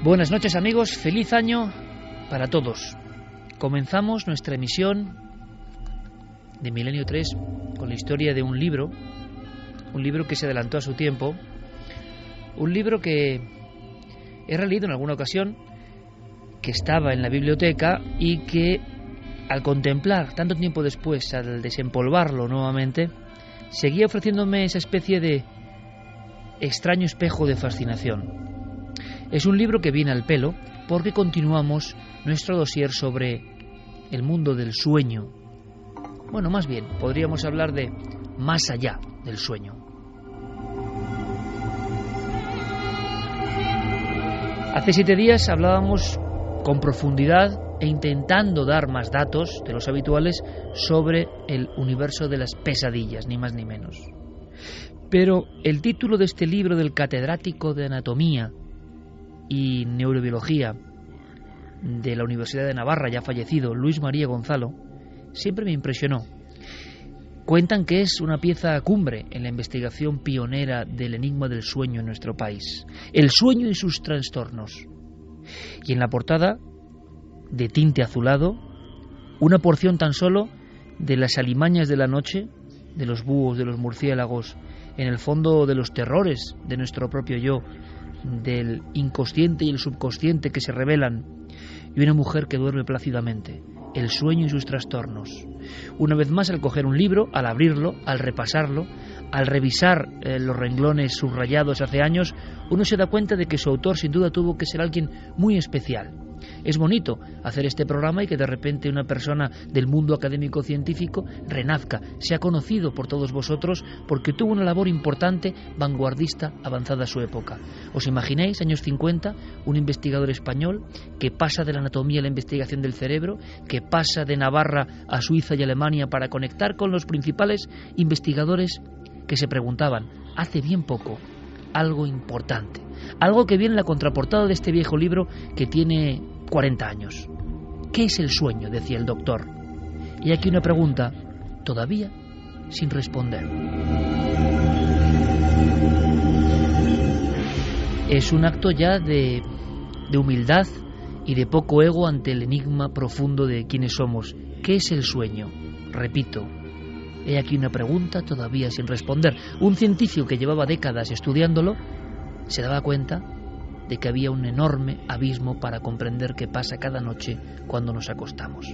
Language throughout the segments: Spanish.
Buenas noches amigos, feliz año para todos. Comenzamos nuestra emisión de Milenio 3 con la historia de un libro que se adelantó a su tiempo, un libro que he releído en alguna ocasión, que estaba en la biblioteca y que al contemplar tanto tiempo después, al desempolvarlo nuevamente, seguía ofreciéndome esa especie de extraño espejo de fascinación. Es un libro que viene al pelo porque continuamos nuestro dossier sobre el mundo del sueño. Bueno, más bien, podríamos hablar de más allá del sueño. Hace 7 días hablábamos con profundidad e intentando dar más datos de los habituales sobre el universo de las pesadillas, ni más ni menos. Pero el título de este libro del catedrático de anatomía y neurobiología de la Universidad de Navarra, ya fallecido, Luis María Gonzalo, siempre me impresionó. Cuentan que es una pieza cumbre en la investigación pionera del enigma del sueño en nuestro país. El sueño y sus trastornos. Y en la portada, de tinte azulado, una porción tan solo de las alimañas de la noche, de los búhos, de los murciélagos, en el fondo de los terrores de nuestro propio yo, del inconsciente y el subconsciente que se revelan, y una mujer que duerme plácidamente. El sueño y sus trastornos. Una vez más, al coger un libro, al abrirlo, al repasarlo, al revisar los renglones subrayados hace años, uno se da cuenta de que su autor sin duda tuvo que ser alguien muy especial. Es bonito hacer este programa y que de repente una persona del mundo académico-científico renazca, sea conocido por todos vosotros porque tuvo una labor importante, vanguardista, avanzada a su época. ¿Os imagináis, años 50, un investigador español que pasa de la anatomía a la investigación del cerebro, que pasa de Navarra a Suiza y Alemania para conectar con los principales investigadores que se preguntaban, hace bien poco, algo importante, algo que viene en la contraportada de este viejo libro que tiene 40 años. ¿Qué es el sueño?, decía el doctor. Y aquí una pregunta todavía sin responder. Es un acto ya de humildad y de poco ego ante el enigma profundo de quiénes somos. ¿Qué es el sueño? Repito, he aquí una pregunta todavía sin responder. Un científico que llevaba décadas estudiándolo se daba cuenta de que había un enorme abismo para comprender qué pasa cada noche cuando nos acostamos.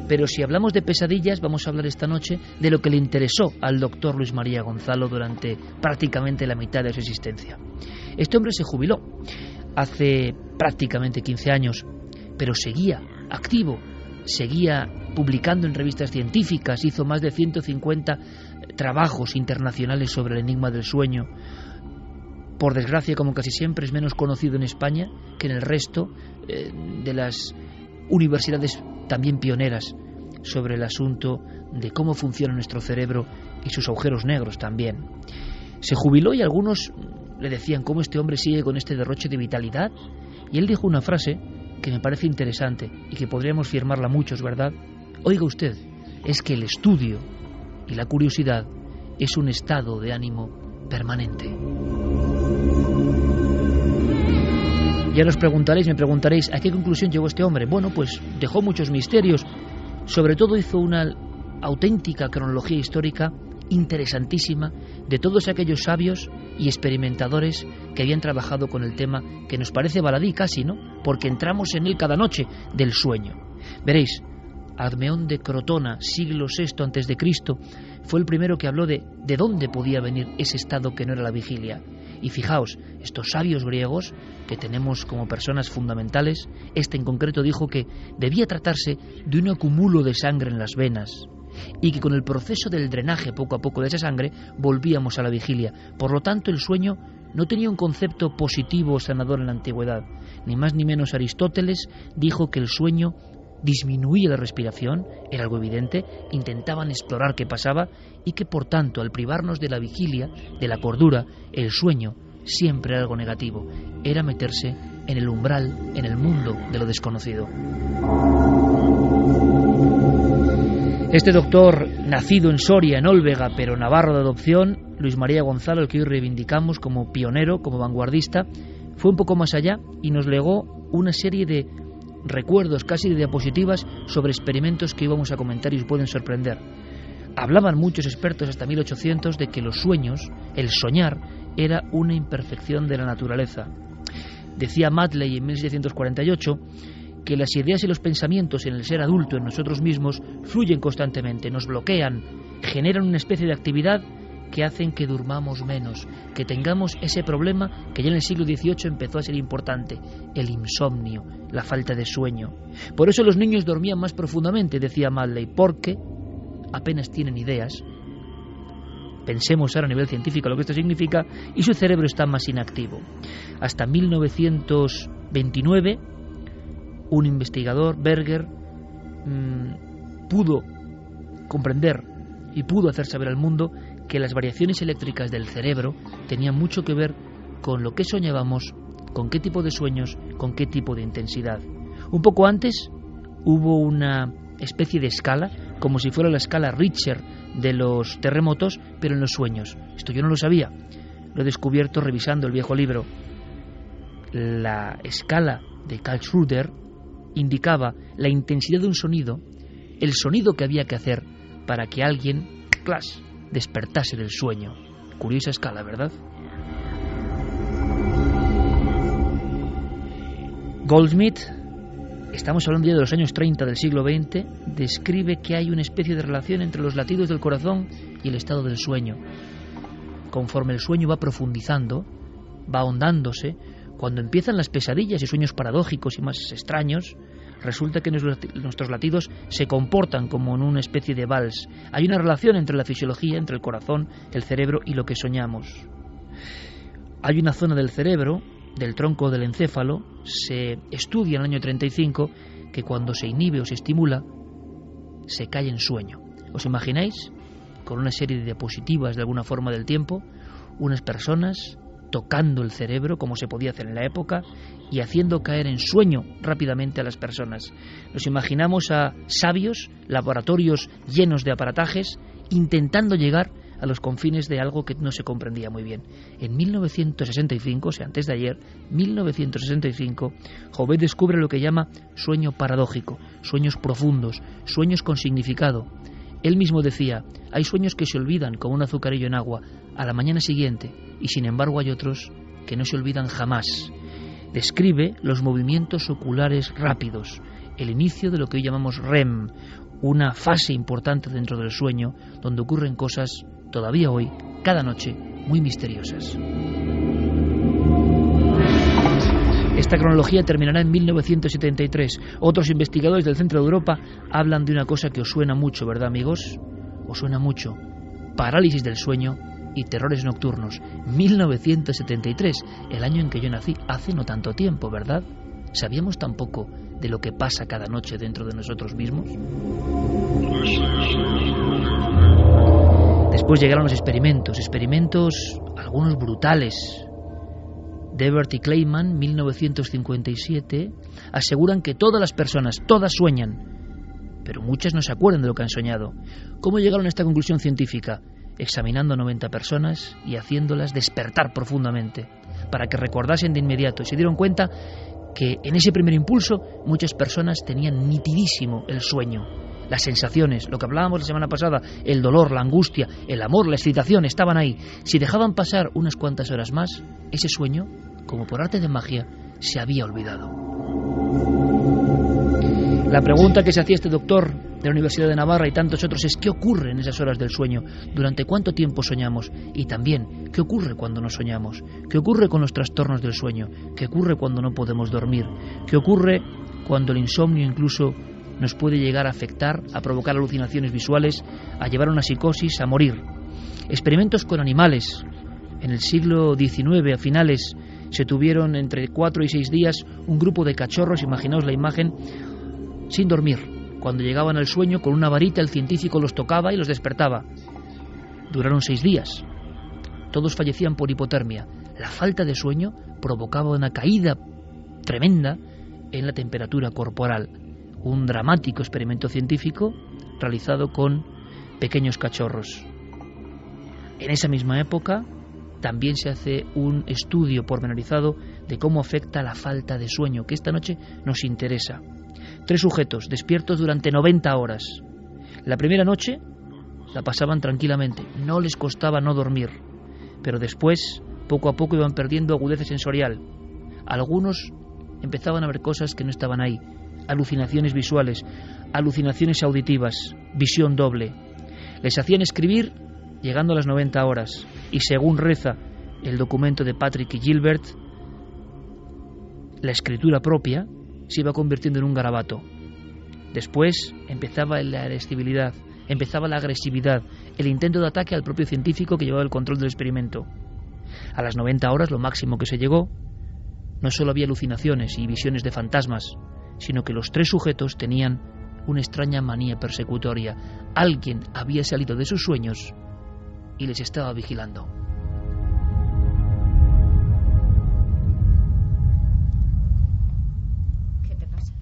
Pero si hablamos de pesadillas, vamos a hablar esta noche de lo que le interesó al doctor Luis María Gonzalo durante prácticamente la mitad de su existencia. Este hombre se jubiló hace prácticamente 15 años, pero seguía activo, seguía publicando en revistas científicas, hizo más de 150 trabajos internacionales sobre el enigma del sueño. Por desgracia, como casi siempre, es menos conocido en España que en el resto de las universidades también pioneras sobre el asunto de cómo funciona nuestro cerebro y sus agujeros negros también. Se jubiló y algunos le decían cómo este hombre sigue con este derroche de vitalidad, y él dijo una frase que me parece interesante y que podríamos firmarla muchos, ¿verdad? Oiga usted, es que el estudio y la curiosidad es un estado de ánimo permanente. Ya me preguntaréis, ¿a qué conclusión llegó este hombre? Bueno, pues dejó muchos misterios. Sobre todo hizo una auténtica cronología histórica interesantísima de todos aquellos sabios y experimentadores que habían trabajado con el tema que nos parece baladí casi, ¿no? Porque entramos en él cada noche, del sueño. Veréis, Admeón de Crotona, siglo VI a.C., fue el primero que habló de dónde podía venir ese estado que no era la vigilia. Y fijaos, estos sabios griegos, que tenemos como personas fundamentales, este en concreto dijo que debía tratarse de un acumulo de sangre en las venas, y que con el proceso del drenaje poco a poco de esa sangre volvíamos a la vigilia. Por lo tanto, el sueño no tenía un concepto positivo o sanador en la antigüedad. Ni más ni menos Aristóteles dijo que el sueño disminuía la respiración, era algo evidente, intentaban explorar qué pasaba y que por tanto al privarnos de la vigilia, de la cordura, el sueño siempre era algo negativo, era meterse en el umbral, en el mundo de lo desconocido. Este doctor, nacido en Soria, en Olvega, pero navarro de adopción, Luis María Gonzalo, el que hoy reivindicamos como pionero, como vanguardista, fue un poco más allá y nos legó una serie de recuerdos, casi de diapositivas, sobre experimentos que íbamos a comentar y os pueden sorprender. Hablaban muchos expertos hasta 1800 de que los sueños, el soñar, era una imperfección de la naturaleza. Decía Matley en 1748 que las ideas y los pensamientos en el ser adulto, en nosotros mismos, fluyen constantemente, nos bloquean, generan una especie de actividad que hacen que durmamos menos, que tengamos ese problema que ya en el siglo XVIII empezó a ser importante, el insomnio, la falta de sueño. Por eso los niños dormían más profundamente, decía Matley, porque apenas tienen ideas. Pensemos ahora a nivel científico lo que esto significa, y su cerebro está más inactivo. Hasta 1929, un investigador, Berger, pudo comprender y pudo hacer saber al mundo que las variaciones eléctricas del cerebro tenían mucho que ver con lo que soñábamos, con qué tipo de sueños, con qué tipo de intensidad. Un poco antes hubo una especie de escala, como si fuera la escala Richter de los terremotos, pero en los sueños. Esto yo no lo sabía, lo he descubierto revisando el viejo libro. La escala de Karlsruhe indicaba la intensidad de un sonido, el sonido que había que hacer para que alguien, ¡clas!, despertase del sueño. Curiosa escala, ¿verdad? Goldsmith, estamos hablando ya de los años 30 del siglo XX, describe que hay una especie de relación entre los latidos del corazón y el estado del sueño. Conforme el sueño va profundizando, va ahondándose, cuando empiezan las pesadillas y sueños paradójicos y más extraños, resulta que nuestros latidos se comportan como en una especie de vals. Hay una relación entre la fisiología, entre el corazón, el cerebro y lo que soñamos. Hay una zona del cerebro, del tronco del encéfalo, se estudia en el año 35, que cuando se inhibe o se estimula, se cae en sueño. ¿Os imagináis? Con una serie de diapositivas de alguna forma del tiempo, unas personas tocando el cerebro, como se podía hacer en la época, y haciendo caer en sueño rápidamente a las personas. Nos imaginamos a sabios, laboratorios llenos de aparatajes, intentando llegar a los confines de algo que no se comprendía muy bien. En 1965, o sea, antes de ayer, 1965, Jouvet descubre lo que llama sueño paradójico, sueños profundos, sueños con significado. Él mismo decía, hay sueños que se olvidan como un azucarillo en agua a la mañana siguiente, y sin embargo hay otros que no se olvidan jamás. Describe los movimientos oculares rápidos, el inicio de lo que hoy llamamos REM, una fase importante dentro del sueño, donde ocurren cosas todavía hoy, cada noche, muy misteriosas. Esta cronología terminará en 1973. Otros investigadores del centro de Europa hablan de una cosa que os suena mucho, ¿verdad, amigos? Os suena mucho. Parálisis del sueño y terrores nocturnos. 1973, el año en que yo nací, hace no tanto tiempo, ¿verdad? ¿Sabíamos tan poco de lo que pasa cada noche dentro de nosotros mismos? Después llegaron los experimentos, algunos brutales. Debert y Kleiman, 1957, aseguran que todas las personas, todas sueñan, pero muchas no se acuerdan de lo que han soñado. ¿Cómo llegaron a esta conclusión científica? Examinando a 90 personas y haciéndolas despertar profundamente, para que recordasen de inmediato, y se dieron cuenta que en ese primer impulso muchas personas tenían nitidísimo el sueño. Las sensaciones, lo que hablábamos la semana pasada, el dolor, la angustia, el amor, la excitación, estaban ahí. Si dejaban pasar unas cuantas horas más, ese sueño, como por arte de magia, se había olvidado. La pregunta que se hacía este doctor de la Universidad de Navarra y tantos otros es ¿qué ocurre en esas horas del sueño? ¿Durante cuánto tiempo soñamos? Y también, ¿qué ocurre cuando no soñamos? ¿Qué ocurre con los trastornos del sueño? ¿Qué ocurre cuando no podemos dormir? ¿Qué ocurre cuando el insomnio incluso nos puede llegar a afectar, a provocar alucinaciones visuales, a llevar a una psicosis, a morir? Experimentos con animales. En el siglo XIX, a finales, se tuvieron entre 4 y 6 días un grupo de cachorros, imaginaos la imagen, sin dormir. Cuando llegaban al sueño, con una varita el científico los tocaba y los despertaba. Duraron 6 días. Todos fallecían por hipotermia. La falta de sueño provocaba una caída tremenda en la temperatura corporal. Un dramático experimento científico realizado con pequeños cachorros. En esa misma época también se hace un estudio pormenorizado de cómo afecta la falta de sueño, que esta noche nos interesa. 3 sujetos despiertos durante 90 horas. La primera noche la pasaban tranquilamente, no les costaba no dormir, pero después, poco a poco, iban perdiendo agudeza sensorial. Algunos empezaban a ver cosas que no estaban ahí, alucinaciones visuales, alucinaciones auditivas, visión doble. Les hacían escribir llegando a las 90 horas, y según reza el documento de Patrick y Gilbert, la escritura propia se iba convirtiendo en un garabato. Después empezaba la irascibilidad, empezaba la agresividad, el intento de ataque al propio científico que llevaba el control del experimento. A las 90 horas, lo máximo que se llegó, no solo había alucinaciones y visiones de fantasmas, sino que los 3 sujetos tenían una extraña manía persecutoria. Alguien había salido de sus sueños y les estaba vigilando. ¿Qué te pasa?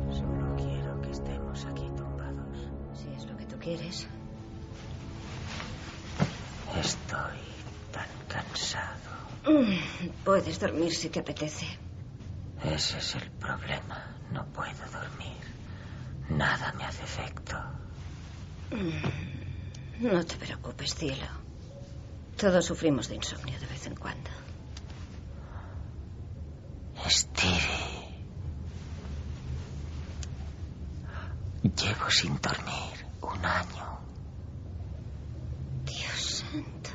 Solo quiero que estemos aquí tumbados. Si es lo que tú quieres. Estoy tan cansado. Puedes dormir si te apetece. Ese es el problema. No puedo dormir. Nada me hace efecto. No te preocupes, cielo. Todos sufrimos de insomnio de vez en cuando. Stevie. Llevo sin dormir 1 año. Dios santo.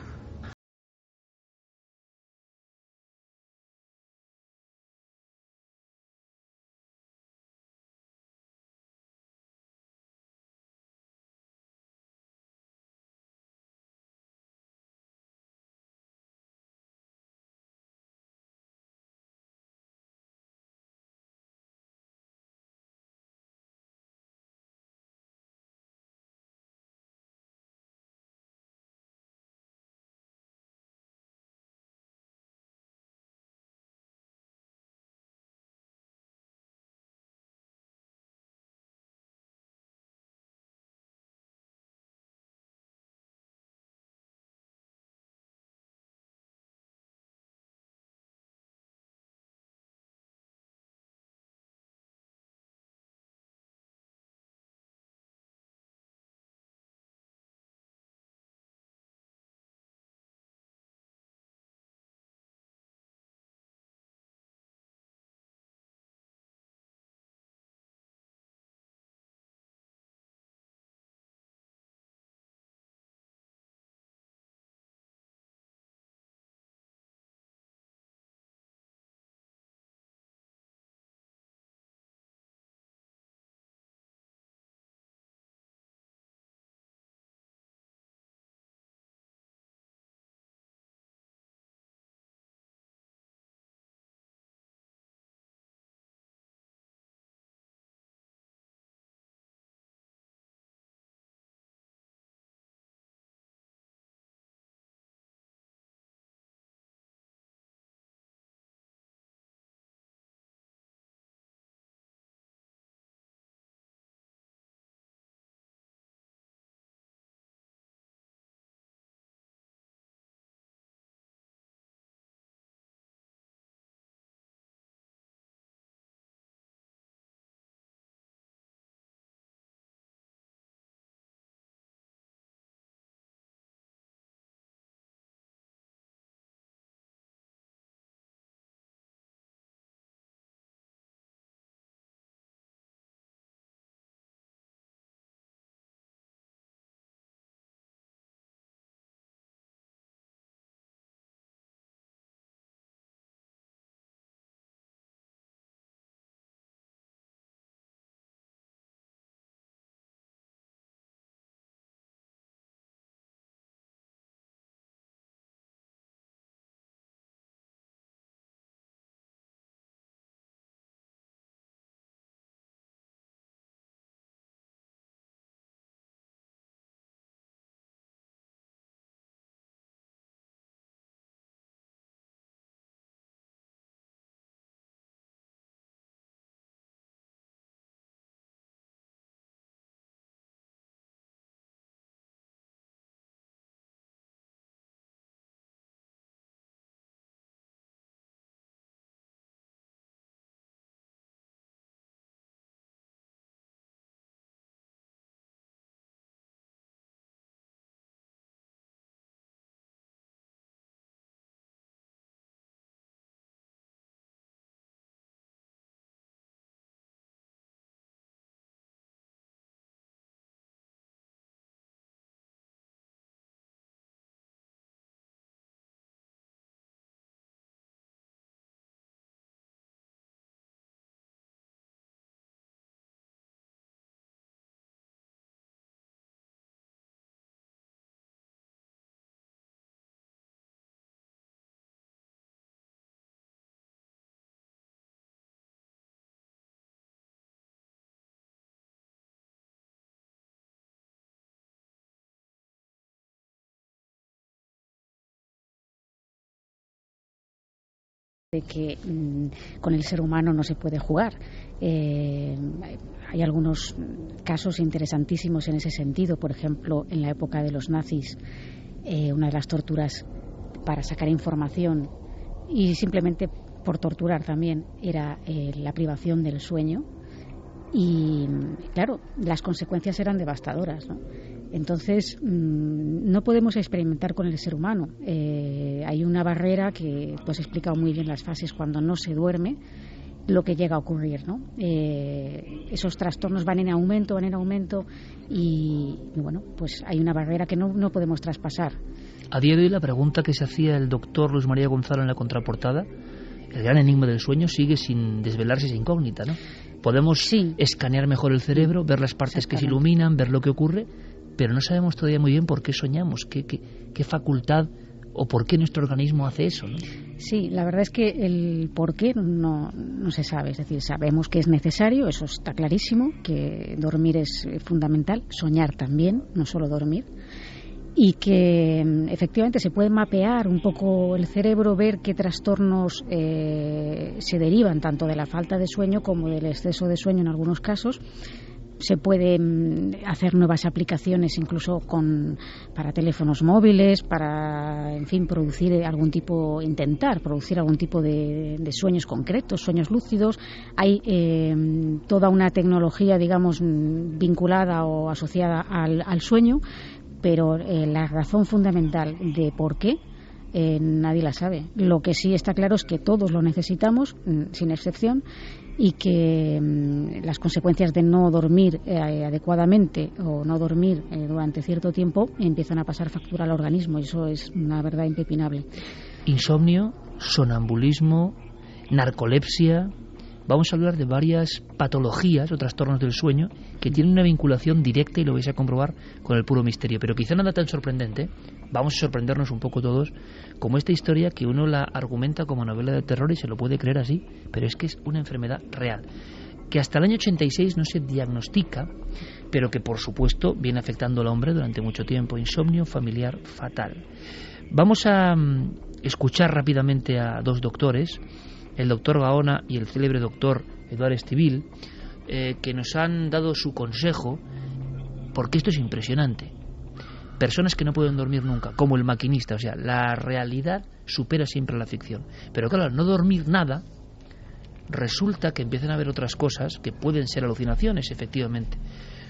de que con el ser humano no se puede jugar. Hay algunos casos interesantísimos en ese sentido. Por ejemplo, en la época de los nazis, una de las torturas para sacar información y simplemente por torturar también era la privación del sueño. Y claro, las consecuencias eran devastadoras, ¿no? Entonces, no podemos experimentar con el ser humano. Hay una barrera que tú has explicado muy bien, las fases cuando no se duerme, lo que llega a ocurrir, ¿no? Esos trastornos van en aumento y bueno, pues hay una barrera que no podemos traspasar. A día de hoy, la pregunta que se hacía el doctor Luis María Gonzalo en la contraportada, el gran enigma del sueño, sigue sin desvelarse esa incógnita, ¿no? Podemos escanear mejor el cerebro, ver las partes que se iluminan, ver lo que ocurre, pero no sabemos todavía muy bien por qué soñamos, qué facultad o por qué nuestro organismo hace eso, ¿no? Sí, la verdad es que el por qué no se sabe. Es decir, sabemos que es necesario, eso está clarísimo, que dormir es fundamental, soñar también, no solo dormir, y que efectivamente se puede mapear un poco el cerebro, ver qué trastornos se derivan tanto de la falta de sueño como del exceso de sueño en algunos casos. Se pueden hacer nuevas aplicaciones incluso para teléfonos móviles, para, en fin, intentar producir algún tipo de sueños concretos, sueños lúcidos. Hay toda una tecnología, digamos, vinculada o asociada al sueño, pero la razón fundamental de por qué nadie la sabe. Lo que sí está claro es que todos lo necesitamos, sin excepción, y que las consecuencias de no dormir adecuadamente o no dormir durante cierto tiempo empiezan a pasar factura al organismo, y eso es una verdad impepinable. Insomnio, sonambulismo, narcolepsia. Vamos a hablar de varias patologías o trastornos del sueño que tienen una vinculación directa, y lo vais a comprobar, con el puro misterio. Pero quizá nada tan sorprendente, vamos a sorprendernos un poco todos, como esta historia que uno la argumenta como novela de terror y se lo puede creer así, pero es que es una enfermedad real, que hasta el año 86 no se diagnostica, pero que por supuesto viene afectando al hombre durante mucho tiempo. Insomnio familiar fatal. Vamos a escuchar rápidamente a dos doctores, el doctor Gaona y el célebre doctor Eduard Estivil, que nos han dado su consejo, porque esto es impresionante. Personas que no pueden dormir nunca, como El maquinista, o sea, la realidad supera siempre a la ficción. Pero claro, al no dormir nada, resulta que empiezan a haber otras cosas que pueden ser alucinaciones, efectivamente.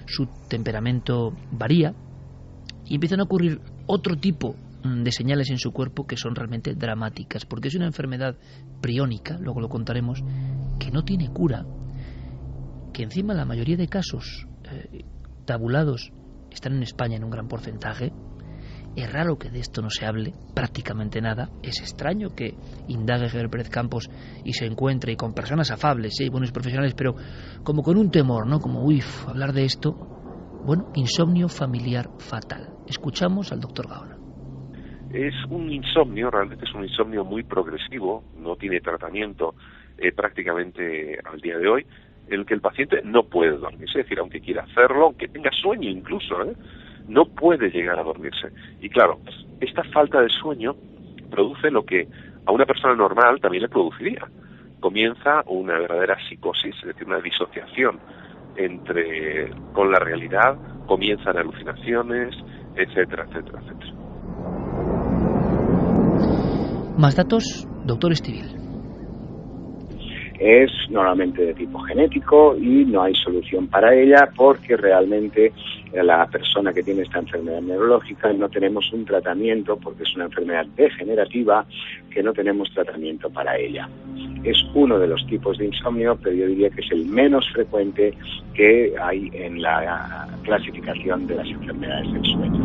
Su temperamento varía y empiezan a ocurrir otro tipo de señales en su cuerpo que son realmente dramáticas, porque es una enfermedad priónica, luego lo contaremos, que no tiene cura, que encima la mayoría de casos tabulados están en España en un gran porcentaje. Es raro que de esto no se hable prácticamente nada. Es extraño que indague Javier Pérez Campos y se encuentre y con personas afables y buenos profesionales, pero como con un temor, ¿no? Como, hablar de esto. Bueno, insomnio familiar fatal. Escuchamos al doctor Gaona. Es un insomnio, realmente es un insomnio muy progresivo, no tiene tratamiento prácticamente al día de hoy, en el que el paciente no puede dormirse, es decir, aunque quiera hacerlo, aunque tenga sueño incluso, no puede llegar a dormirse. Y claro, esta falta de sueño produce lo que a una persona normal también le produciría. Comienza una verdadera psicosis, es decir, una disociación con la realidad, comienzan alucinaciones, etcétera, etcétera, etcétera. Más datos, doctor Estivil. Es normalmente de tipo genético y no hay solución para ella, porque realmente la persona que tiene esta enfermedad neurológica no tenemos un tratamiento, porque es una enfermedad degenerativa que no tenemos tratamiento para ella. Es uno de los tipos de insomnio, pero yo diría que es el menos frecuente que hay en la clasificación de las enfermedades del sueño.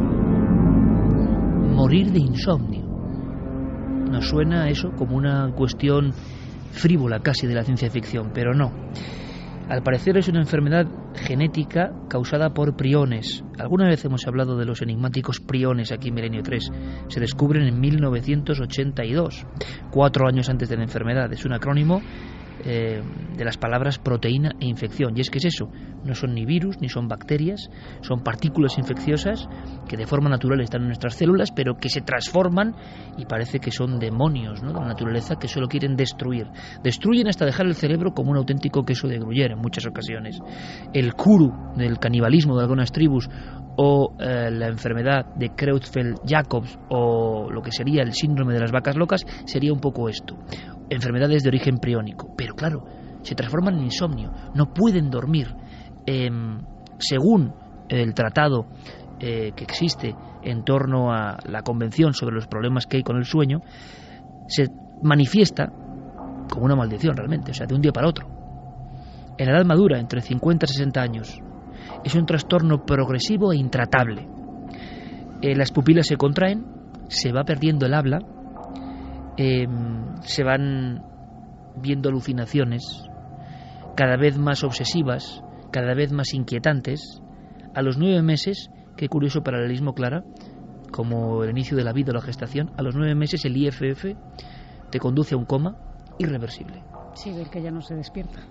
Morir de insomnio. Nos suena a eso como una cuestión frívola casi de la ciencia ficción, pero no. Al parecer es una enfermedad genética causada por priones. Alguna vez hemos hablado de los enigmáticos priones aquí en Milenio 3. Se descubren en 1982, 4 años antes de la enfermedad. Es un acrónimo de las palabras proteína e infección. Y es que es eso, no son ni virus ni son bacterias, son partículas infecciosas que de forma natural están en nuestras células, pero que se transforman y parece que son demonios, ¿no?, de la naturaleza, que solo quieren destruir. Destruyen hasta dejar el cerebro como un auténtico queso de Gruyère en muchas ocasiones. El kuru del canibalismo de algunas tribus, o la enfermedad de Creutzfeldt-Jacobs, o lo que sería el síndrome de las vacas locas, sería un poco esto. Enfermedades de origen priónico, pero claro, se transforman en insomnio, no pueden dormir. Según el tratado que existe en torno a la Convención sobre los problemas que hay con el sueño, se manifiesta como una maldición realmente, o sea, de un día para otro. En la edad madura, entre 50 y 60 años, es un trastorno progresivo e intratable. Las pupilas se contraen, se va perdiendo el habla, se van viendo alucinaciones cada vez más obsesivas, cada vez más inquietantes. A los 9 meses, qué curioso paralelismo, Clara, como el inicio de la vida o la gestación, a los 9 meses el IFF te conduce a un coma irreversible. Sí, del que ya no se despierta.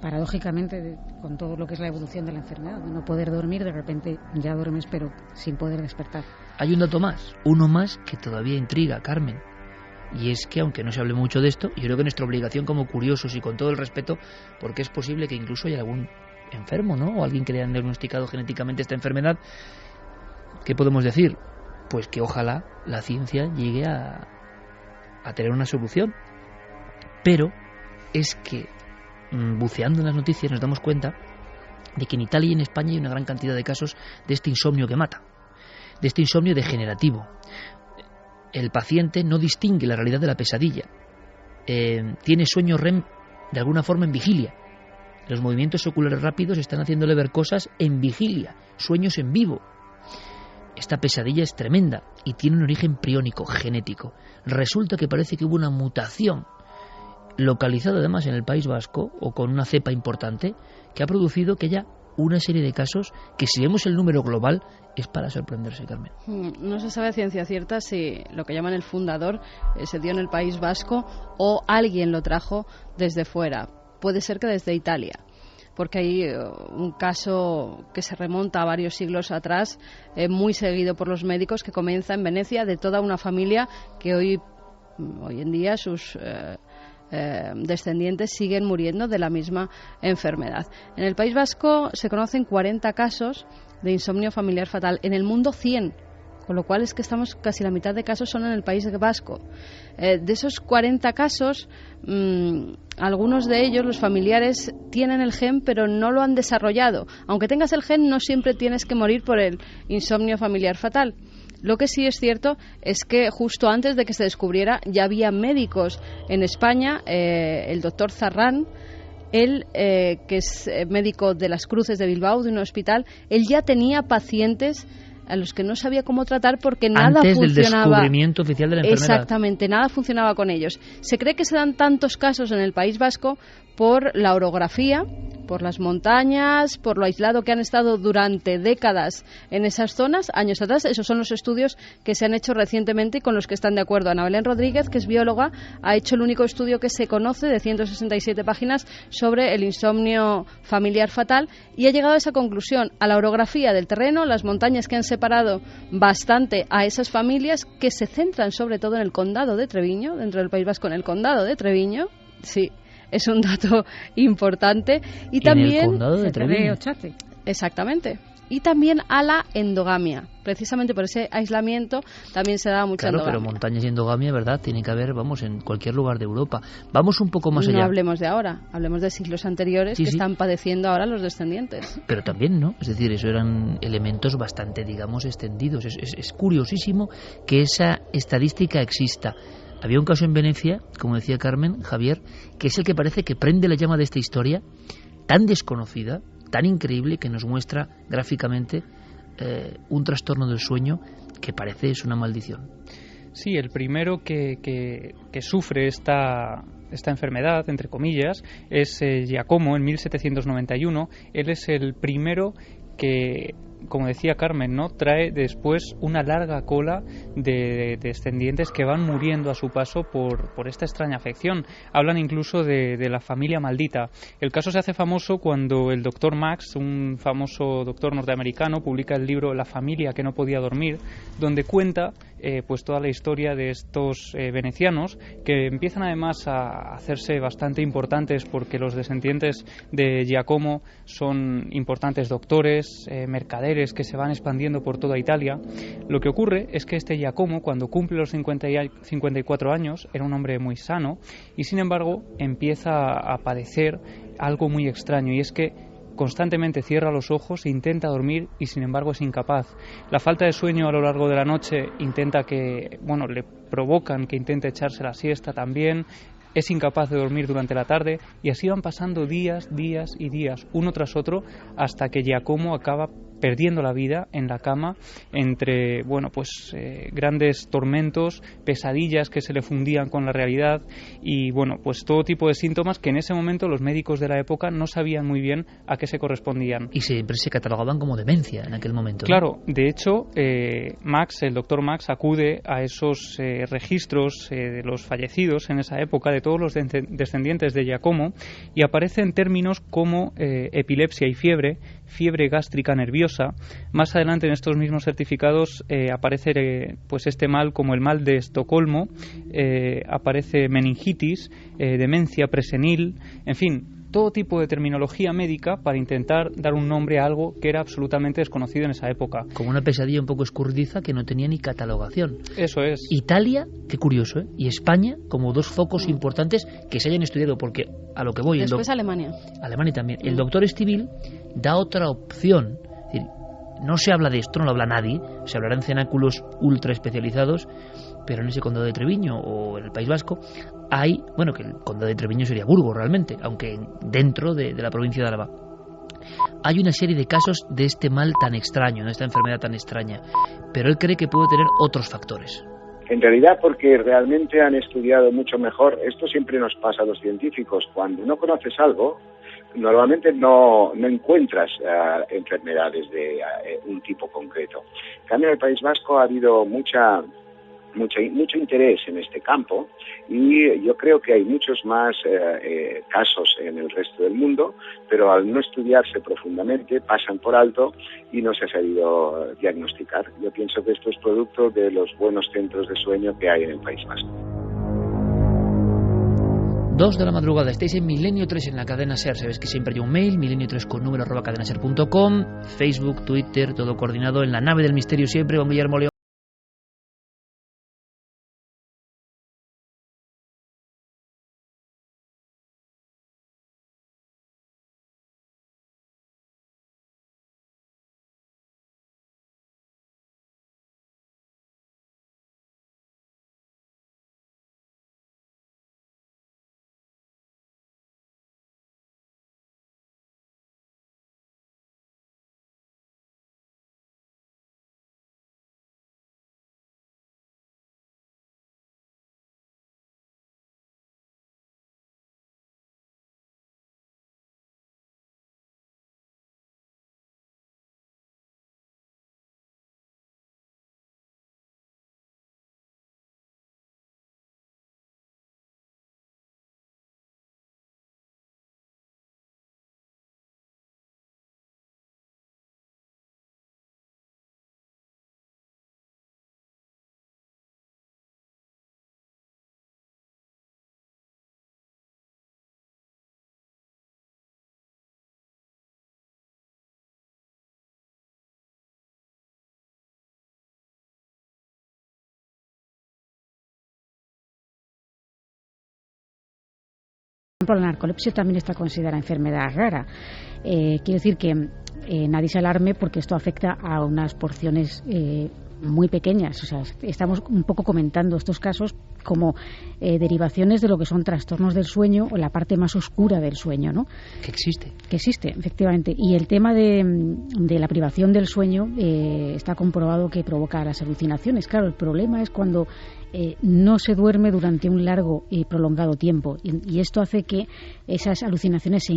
Paradójicamente, con todo lo que es la evolución de la enfermedad, de no poder dormir, de repente ya duermes pero sin poder despertar. Hay un dato más, uno más que todavía intriga, Carmen, y es que aunque no se hable mucho de esto, yo creo que nuestra obligación como curiosos y con todo el respeto, porque es posible que incluso haya algún enfermo, ¿no?, o alguien que le hayan diagnosticado genéticamente esta enfermedad, ¿qué podemos decir? Pues que ojalá la ciencia llegue a tener una solución. Pero es que buceando en las noticias nos damos cuenta de que en Italia y en España hay una gran cantidad de casos de este insomnio que mata, de este insomnio degenerativo. El paciente no distingue la realidad de la pesadilla, tiene sueño REM de alguna forma en vigilia. Los movimientos oculares rápidos están haciéndole ver cosas en vigilia, sueños en vivo. Esta pesadilla es tremenda y tiene un origen priónico, genético. Resulta que parece que hubo una mutación localizada además en el País Vasco, o con una cepa importante, que ha producido que haya una serie de casos que, si vemos el número global, es para sorprenderse, Carmen. No se sabe a ciencia cierta si lo que llaman el fundador se dio en el País Vasco o alguien lo trajo desde fuera. Puede ser que desde Italia, porque hay un caso que se remonta a varios siglos atrás, muy seguido por los médicos, que comienza en Venecia, de toda una familia que hoy en día sus descendientes siguen muriendo de la misma enfermedad. En el País Vasco se conocen 40 casos de insomnio familiar fatal, en el mundo 100, con lo cual es que estamos casi la mitad de casos son en el País Vasco. De esos 40 casos, algunos de ellos, los familiares, tienen el gen pero no lo han desarrollado. Aunque tengas el gen, no siempre tienes que morir por el insomnio familiar fatal. Lo que sí es cierto es que justo antes de que se descubriera ya había médicos en España, el doctor Zarrán, él, que es médico de las Cruces de Bilbao, de un hospital, él ya tenía pacientes a los que no sabía cómo tratar porque nada antes funcionaba. Del descubrimiento oficial de la enfermedad. Exactamente, nada funcionaba con ellos. Se cree que se dan tantos casos en el País Vasco por la orografía, por las montañas, por lo aislado que han estado durante décadas en esas zonas, años atrás. Esos son los estudios que se han hecho recientemente y con los que están de acuerdo. Ana Belén Rodríguez, que es bióloga, ha hecho el único estudio que se conoce de 167 páginas sobre el insomnio familiar fatal y ha llegado a esa conclusión, a la orografía del terreno, las montañas que han separado bastante a esas familias, que se centran sobre todo en el condado de Treviño, dentro del País Vasco, en el condado de Treviño, sí. Es un dato importante. Y también en el condado de Treviño. Exactamente. Y también a la endogamia. Precisamente por ese aislamiento también se da mucha endogamia. Claro, pero montañas y endogamia, ¿verdad? Tiene que haber, vamos, en cualquier lugar de Europa. Vamos un poco más allá. No hablemos de ahora, hablemos de siglos anteriores que están padeciendo ahora los descendientes. Pero también, ¿no? Es decir, eso eran elementos bastante, digamos, extendidos. Es curiosísimo que esa estadística exista. Había un caso en Venecia, como decía Carmen, Javier, que es el que parece que prende la llama de esta historia, tan desconocida, tan increíble, que nos muestra gráficamente un trastorno del sueño que parece es una maldición. Sí, el primero que sufre esta enfermedad, entre comillas, es Giacomo, en 1791. Él es el primero que como decía Carmen, ¿no?, trae después una larga cola de descendientes que van muriendo a su paso por esta extraña afección. Hablan incluso de la familia maldita. El caso se hace famoso cuando el doctor Max, un famoso doctor norteamericano, publica el libro La familia que no podía dormir, donde cuenta pues toda la historia de estos venecianos, que empiezan además a hacerse bastante importantes porque los descendientes de Giacomo son importantes doctores, mercaderes que se van expandiendo por toda Italia. Lo que ocurre es que este Giacomo, cuando cumple los 54 años, era un hombre muy sano y sin embargo empieza a padecer algo muy extraño, y es que constantemente cierra los ojos e intenta dormir y sin embargo es incapaz. La falta de sueño a lo largo de la noche le provocan que intente echarse la siesta también. Es incapaz de dormir durante la tarde y así van pasando días, uno tras otro, hasta que Giacomo acaba perdiendo la vida en la cama entre grandes tormentos, pesadillas que se le fundían con la realidad y todo tipo de síntomas que en ese momento los médicos de la época no sabían muy bien a qué se correspondían. Y siempre se catalogaban como demencia en aquel momento, ¿no? Claro, de hecho, el doctor Max acude a esos registros de los fallecidos en esa época, de todos los descendientes de Giacomo, y aparecen términos como epilepsia y fiebre gástrica nerviosa. Más adelante en estos mismos certificados aparece este mal como el mal de Estocolmo, aparece meningitis, demencia presenil, en fin, todo tipo de terminología médica para intentar dar un nombre a algo que era absolutamente desconocido en esa época. Como una pesadilla un poco escurridiza que no tenía ni catalogación. Eso es. Italia, qué curioso, y España como dos focos importantes que se hayan estudiado, porque a lo que voy... Después Alemania. Alemania también. El doctor Estivil da otra opción. Es decir, no se habla de esto, no lo habla nadie, se hablará en cenáculos ultra especializados, pero en ese condado de Treviño o en el País Vasco hay, que el condado de Treviño sería Burgos realmente, aunque dentro de la provincia de Álava. Hay una serie de casos de este mal tan extraño, de esta enfermedad tan extraña, pero él cree que puede tener otros factores. En realidad, porque realmente han estudiado mucho mejor, esto siempre nos pasa a los científicos, cuando no conoces algo, normalmente no encuentras enfermedades de un tipo concreto. En cambio, en el País Vasco ha habido mucho interés en este campo y yo creo que hay muchos más casos en el resto del mundo, pero al no estudiarse profundamente pasan por alto y no se ha sabido diagnosticar. Yo pienso que esto es producto de los buenos centros de sueño que hay en el País Vasco. 2 de la madrugada, estáis en Milenio 3 en la cadena SER. Sabéis que siempre hay un mail, milenio3con@cadenaser.com, Facebook, Twitter, todo coordinado en la nave del misterio siempre, con Guillermo León. Por ejemplo, la narcolepsia también está considerada enfermedad rara. Quiero decir que nadie se alarme porque esto afecta a unas porciones muy pequeñas. O sea, estamos un poco comentando estos casos como derivaciones de lo que son trastornos del sueño o la parte más oscura del sueño, ¿no? Que existe. Que existe, efectivamente. Y el tema de la privación del sueño está comprobado que provoca las alucinaciones. Claro, el problema es cuando no se duerme durante un largo y prolongado tiempo. Y esto hace que esas alucinaciones se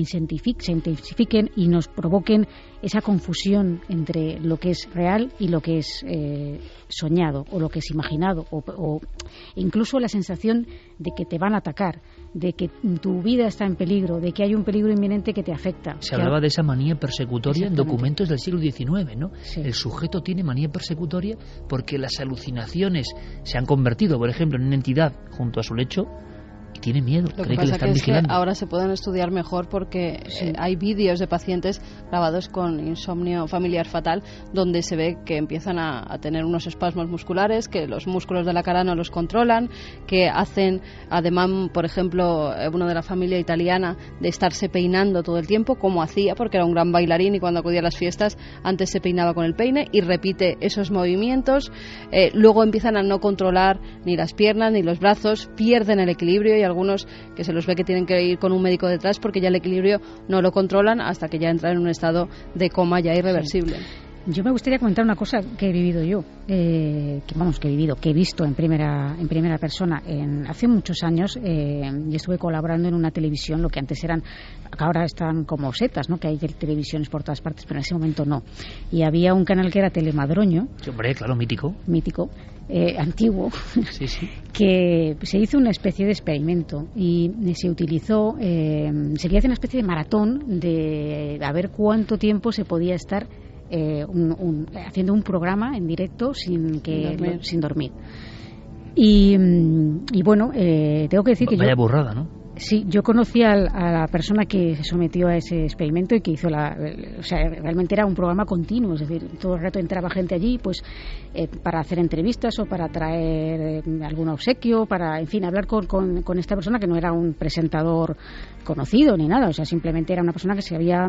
intensifiquen y nos provoquen esa confusión entre lo que es real y lo que es soñado o lo que es imaginado, o incluso la sensación de que te van a atacar, de que tu vida está en peligro, de que hay un peligro inminente que te afecta. Se hablaba de esa manía persecutoria en documentos del siglo XIX, ¿no? Sí. El sujeto tiene manía persecutoria porque las alucinaciones se han convertido, por ejemplo, en una entidad junto a su lecho y tiene miedo, Lo cree que que le pasa están es vigilando. que ahora se pueden estudiar mejor porque hay vídeos de pacientes grabados con insomnio familiar fatal donde se ve que empiezan a tener unos espasmos musculares, que los músculos de la cara no los controlan, que hacen ademán, por ejemplo, uno de la familia italiana, de estarse peinando todo el tiempo, como hacía, porque era un gran bailarín y cuando acudía a las fiestas antes se peinaba con el peine y repite esos movimientos. Luego empiezan a no controlar ni las piernas ni los brazos, pierden el equilibrio y algunos que se los ve que tienen que ir con un médico detrás porque ya el equilibrio no lo controlan hasta que ya entran en un estado de coma ya irreversible. Sí. Yo me gustaría comentar una cosa que he vivido yo, que he visto en primera persona. Hace muchos años yo estuve colaborando en una televisión, lo que antes eran, que ahora están como setas, ¿no? Que hay televisiones por todas partes, pero en ese momento no. Y había un canal que era Telemadroño. Sí, hombre, claro, mítico. Antiguo, sí. Que se hizo una especie de experimento y se utilizó, se quería hacer una especie de maratón de a ver cuánto tiempo se podía estar haciendo un programa en directo sin dormir. Y bueno, tengo que decir que vaya burrada, ¿no? Sí, yo conocí a la persona que se sometió a ese experimento y que hizo realmente era un programa continuo, es decir, todo el rato entraba gente allí, pues para hacer entrevistas o para traer algún obsequio, para, en fin, hablar con esta persona que no era un presentador conocido ni nada, o sea, simplemente era una persona que se había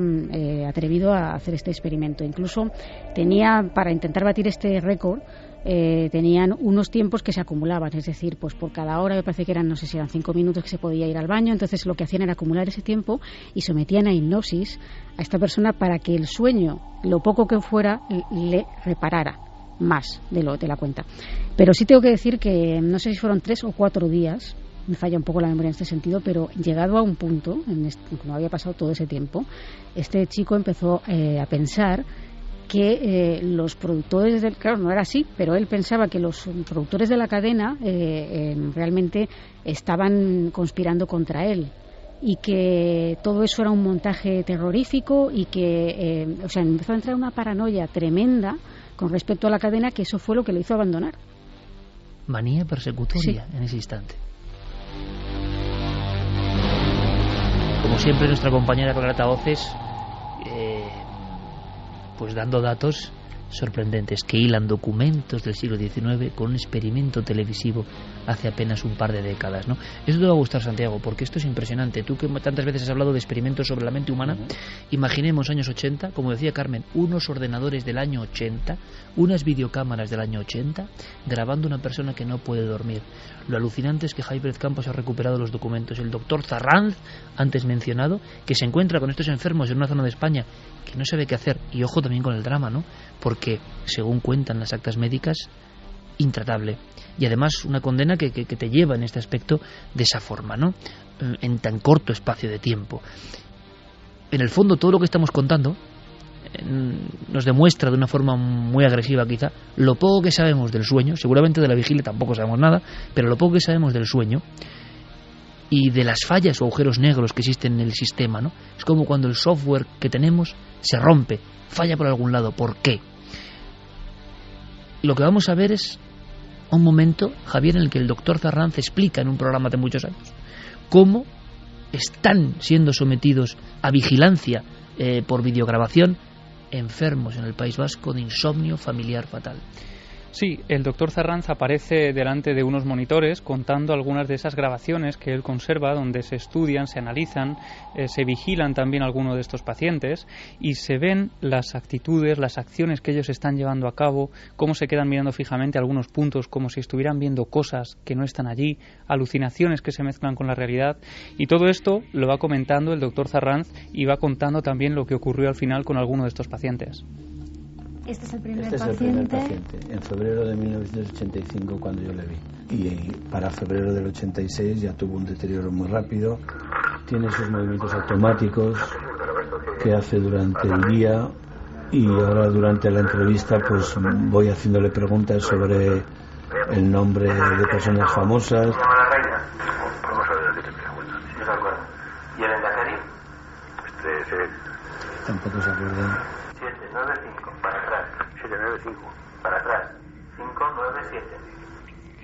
atrevido a hacer este experimento. Incluso tenía, para intentar batir este récord, tenían unos tiempos que se acumulaban, es decir, pues por cada hora, me parece que eran, no sé si eran 5 minutos que se podía ir al baño, entonces lo que hacían era acumular ese tiempo y sometían a hipnosis a esta persona para que el sueño, lo poco que fuera, le reparara más de la cuenta. Pero sí tengo que decir que no sé si fueron 3 o 4 días, me falla un poco la memoria en este sentido, pero llegado a un punto, no había pasado todo ese tiempo, este chico empezó a pensar que los productores claro, no era así, pero él pensaba que los productores de la cadena realmente estaban conspirando contra él y que todo eso era un montaje terrorífico y que empezó a entrar una paranoia tremenda con respecto a la cadena, que eso fue lo que le hizo abandonar. Manía persecutoria, sí. En ese instante. Como siempre, nuestra compañera con altavoces pues dando datos sorprendentes que hilan documentos del siglo XIX con un experimento televisivo hace apenas un par de décadas, ¿no? Eso te va a gustar, Santiago, porque esto es impresionante. Tú que tantas veces has hablado de experimentos sobre la mente humana, imaginemos años 80, como decía Carmen, unos ordenadores del año 80, unas videocámaras del año 80, grabando a una persona que no puede dormir. Lo alucinante es que Jaime Pérez Campos ha recuperado los documentos. El doctor Zarranz, antes mencionado, que se encuentra con estos enfermos en una zona de España que no sabe qué hacer, y ojo también con el drama, ¿no? Porque, según cuentan las actas médicas, intratable. Y además una condena que te lleva en este aspecto de esa forma, ¿no? En tan corto espacio de tiempo. En el fondo, todo lo que estamos contando nos demuestra de una forma muy agresiva quizá lo poco que sabemos del sueño. Seguramente de la vigilia tampoco sabemos nada, pero lo poco que sabemos del sueño y de las fallas o agujeros negros que existen en el sistema, ¿no? Es como cuando el software que tenemos se rompe, falla por algún lado. ¿Por qué? Lo que vamos a ver es un momento, Javier, en el que el doctor Zarranz explica en un programa de muchos años cómo están siendo sometidos a vigilancia por videograbación enfermos en el País Vasco de insomnio familiar fatal. Sí, el doctor Zarranz aparece delante de unos monitores contando algunas de esas grabaciones que él conserva, donde se estudian, se analizan, se vigilan también algunos de estos pacientes y se ven las actitudes, las acciones que ellos están llevando a cabo, cómo se quedan mirando fijamente algunos puntos como si estuvieran viendo cosas que no están allí, alucinaciones que se mezclan con la realidad, y todo esto lo va comentando el doctor Zarranz y va contando también lo que ocurrió al final con alguno de estos pacientes. Este es el primer paciente. En febrero de 1985 cuando yo le vi. Y para febrero del 86 ya tuvo un deterioro muy rápido. Tiene sus movimientos automáticos que hace durante el día, y ahora durante la entrevista pues voy haciéndole preguntas sobre el nombre de personas famosas. ¿Y el Endacari? Tampoco se acuerda. 795, para atrás. 795, para atrás.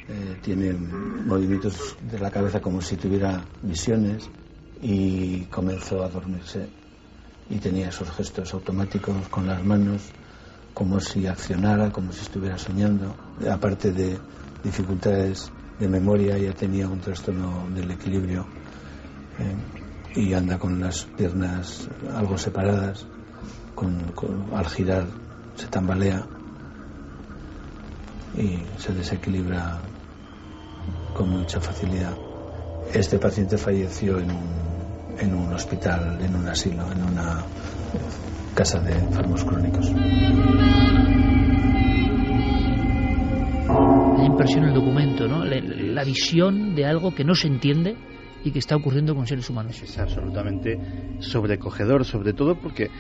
597. Tiene movimientos de la cabeza como si tuviera visiones, y comenzó a dormirse y tenía esos gestos automáticos con las manos como si accionara, como si estuviera soñando. Aparte de dificultades de memoria, ya tenía un trastorno del equilibrio, y anda con las piernas algo separadas, al girar se tambalea y se desequilibra con mucha facilidad. Este paciente falleció en un hospital, en un asilo, en una casa de enfermos crónicos. La impresión el documento, ¿no? La visión de algo que no se entiende y que está ocurriendo con seres humanos. Es absolutamente sobrecogedor, sobre todo porque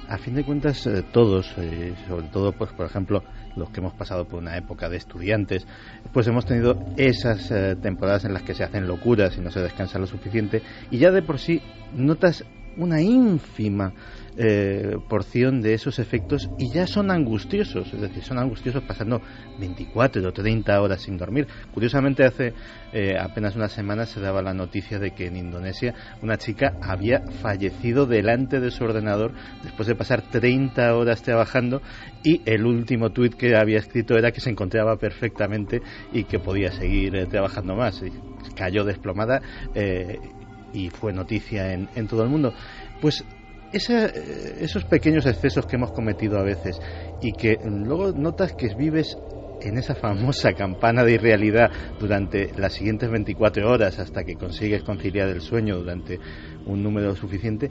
a fin de cuentas todos, sobre todo pues por ejemplo los que hemos pasado por una época de estudiantes, pues hemos tenido esas temporadas en las que se hacen locuras y no se descansa lo suficiente, y ya de por sí notas una ínfima porción de esos efectos y ya son angustiosos, es decir, son angustiosos pasando 24 o 30 horas sin dormir. Curiosamente, hace apenas unas semanas se daba la noticia de que en Indonesia una chica había fallecido delante de su ordenador después de pasar 30 horas trabajando, y el último tuit que había escrito era que se encontraba perfectamente y que podía seguir trabajando más. Y cayó desplomada y fue noticia en todo el mundo. Pues esos pequeños excesos que hemos cometido a veces y que luego notas que vives en esa famosa campana de irrealidad durante las siguientes 24 horas hasta que consigues conciliar el sueño durante un número suficiente,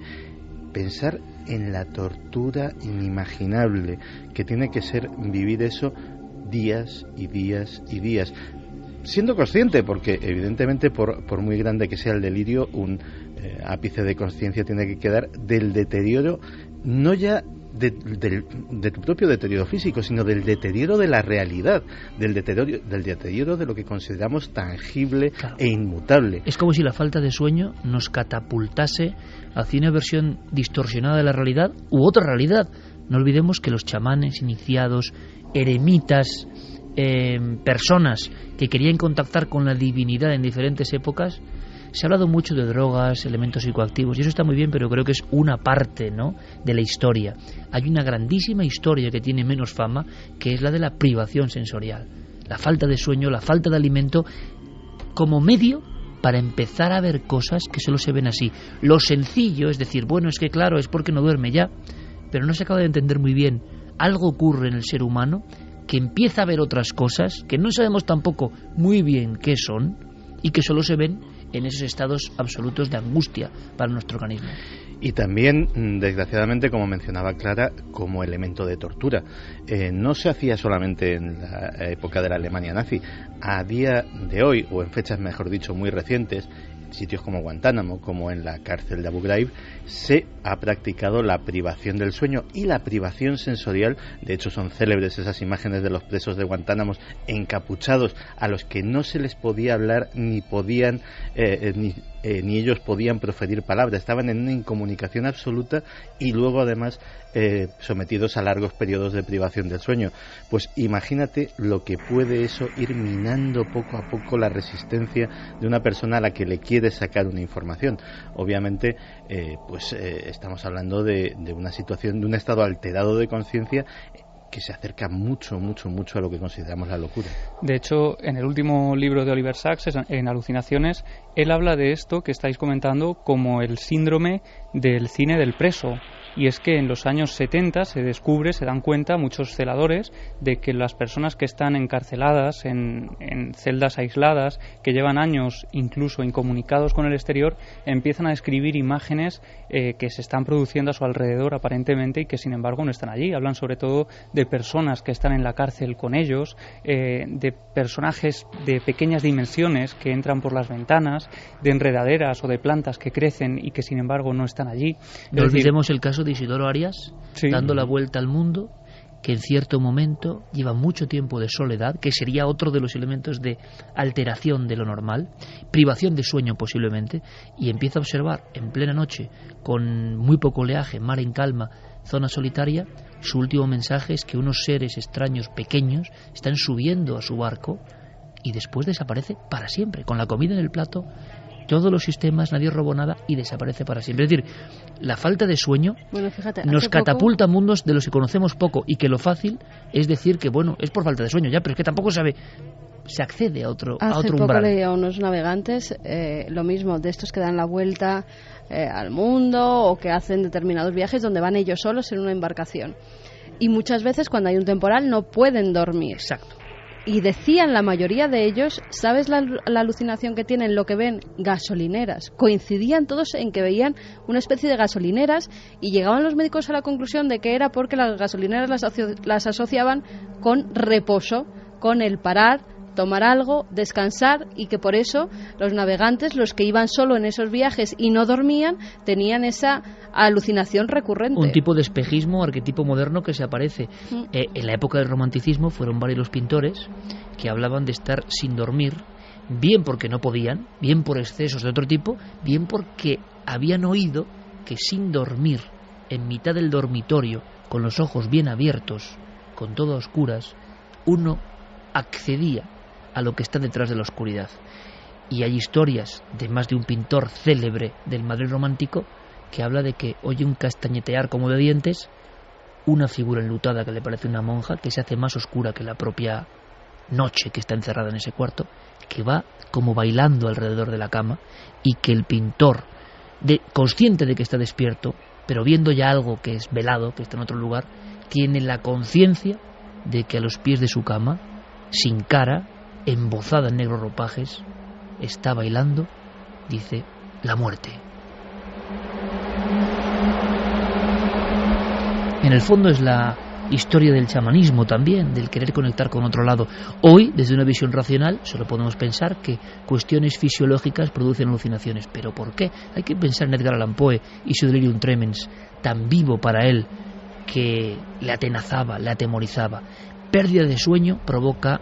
pensar en la tortura inimaginable que tiene que ser vivir eso días y días y días, siendo consciente, porque evidentemente por muy grande que sea el delirio, un ápice de conciencia tiene que quedar del deterioro, no ya de tu propio deterioro físico, sino del deterioro de la realidad, del deterioro de lo que consideramos tangible, claro, e inmutable. Es como si la falta de sueño nos catapultase hacia una versión distorsionada de la realidad u otra realidad. No olvidemos que los chamanes, iniciados, eremitas, personas que querían contactar con la divinidad en diferentes épocas, se ha hablado mucho de drogas, elementos psicoactivos, y eso está muy bien, pero creo que es una parte, ¿no?, de la historia. Hay una grandísima historia que tiene menos fama, que es la de la privación sensorial. La falta de sueño, la falta de alimento, como medio para empezar a ver cosas que solo se ven así. Lo sencillo es decir, bueno, es que claro, es porque no duerme ya, pero no se acaba de entender muy bien. Algo ocurre en el ser humano que empieza a ver otras cosas que no sabemos tampoco muy bien qué son y que solo se ven en esos estados absolutos de angustia para nuestro organismo. Y también, desgraciadamente, como mencionaba Clara, como elemento de tortura. No se hacía solamente en la época de la Alemania nazi. A día de hoy, o en fechas, mejor dicho, muy recientes, en sitios como Guantánamo, como en la cárcel de Abu Ghraib, se ha practicado la privación del sueño y la privación sensorial. De hecho, son célebres esas imágenes de los presos de Guantánamo encapuchados, a los que no se les podía hablar ni podían ni ellos podían proferir palabras, estaban en una incomunicación absoluta y luego además sometidos a largos periodos de privación del sueño. Pues imagínate lo que puede eso ir minando poco a poco la resistencia de una persona a la que le quiere sacar una información. Obviamente estamos hablando de una situación, de un estado alterado de conciencia que se acerca mucho a lo que consideramos la locura. De hecho, en el último libro de Oliver Sacks, en Alucinaciones, él habla de esto que estáis comentando como el síndrome del cine del preso. Y es que en los años 70 se dan cuenta muchos celadores de que las personas que están encarceladas en celdas aisladas, que llevan años incluso incomunicados con el exterior, empiezan a describir imágenes que se están produciendo a su alrededor aparentemente y que sin embargo no están allí. Hablan sobre todo de personas que están en la cárcel con ellos, de personajes de pequeñas dimensiones que entran por las ventanas, de enredaderas o de plantas que crecen y que sin embargo no están allí. No olvidemos el caso de Isidoro Arias, sí, dando la vuelta al mundo, que en cierto momento lleva mucho tiempo de soledad, que sería otro de los elementos de alteración de lo normal, privación de sueño posiblemente, y empieza a observar en plena noche, con muy poco oleaje, mar en calma, zona solitaria. Su último mensaje es que unos seres extraños pequeños están subiendo a su barco y después desaparece para siempre, con la comida en el plato, todos los sistemas, nadie robó nada y desaparece para siempre. Es decir, la falta de sueño nos catapulta a mundos de los que conocemos poco y que lo fácil es decir que, bueno, es por falta de sueño ya, pero es que tampoco se accede a otro umbral. Hace poco leí a unos navegantes lo mismo, de estos que dan la vuelta al mundo o que hacen determinados viajes donde van ellos solos en una embarcación. Y muchas veces cuando hay un temporal no pueden dormir. Exacto. Y decían la mayoría de ellos, ¿sabes la alucinación que tienen? Lo que ven, gasolineras. Coincidían todos en que veían una especie de gasolineras y llegaban los médicos a la conclusión de que era porque las gasolineras las asociaban con reposo, con el parar, tomar algo, descansar, y que por eso los navegantes, los que iban solo en esos viajes y no dormían, tenían esa alucinación recurrente. Un tipo de espejismo, arquetipo moderno que se aparece. En la época del romanticismo fueron varios los pintores que hablaban de estar sin dormir, bien porque no podían, bien por excesos de otro tipo, bien porque habían oído que sin dormir, en mitad del dormitorio, con los ojos bien abiertos, con todo a oscuras, uno accedía a lo que está detrás de la oscuridad. Y hay historias de más de un pintor célebre del Madrid romántico que habla de que oye un castañetear como de dientes, una figura enlutada que le parece una monja, que se hace más oscura que la propia noche que está encerrada en ese cuarto, que va como bailando alrededor de la cama, y que el pintor, consciente de que está despierto, pero viendo ya algo que es velado, que está en otro lugar, tiene la conciencia de que a los pies de su cama, sin cara, embozada en negros ropajes, está bailando, dice, la muerte. En el fondo es la historia del chamanismo también, del querer conectar con otro lado. Hoy, desde una visión racional, solo podemos pensar que cuestiones fisiológicas producen alucinaciones. ¿Pero por qué? Hay que pensar en Edgar Allan Poe y su delirium tremens, tan vivo para él, que le atenazaba, le atemorizaba. Pérdida de sueño provoca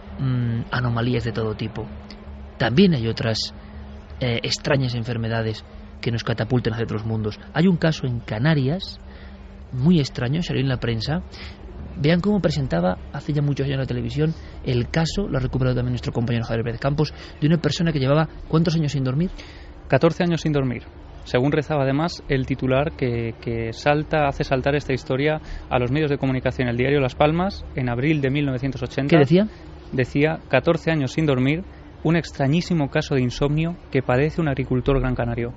anomalías de todo tipo. También hay otras extrañas enfermedades que nos catapultan hacia otros mundos. Hay un caso en Canarias muy extraño, salió en la prensa. Vean cómo presentaba hace ya muchos años en la televisión el caso, lo ha recuperado también nuestro compañero Javier Pérez Campos, de una persona que llevaba ¿cuántos años sin dormir? 14 años sin dormir. Según rezaba además el titular que hace saltar esta historia a los medios de comunicación. El diario Las Palmas, en abril de 1980. ¿Qué decía? Decía, 14 años sin dormir, un extrañísimo caso de insomnio que padece un agricultor gran canario.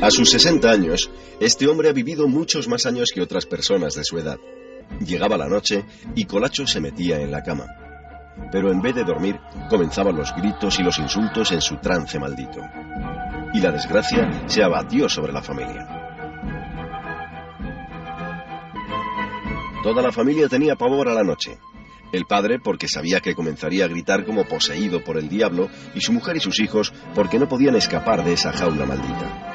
A sus 60 años, este hombre ha vivido muchos más años que otras personas de su edad. Llegaba la noche y Colacho se metía en la cama. Pero en vez de dormir, comenzaban los gritos y los insultos en su trance maldito. Y la desgracia se abatió sobre la familia. Toda la familia tenía pavor a la noche. El padre porque sabía que comenzaría a gritar como poseído por el diablo, y su mujer y sus hijos porque no podían escapar de esa jaula maldita.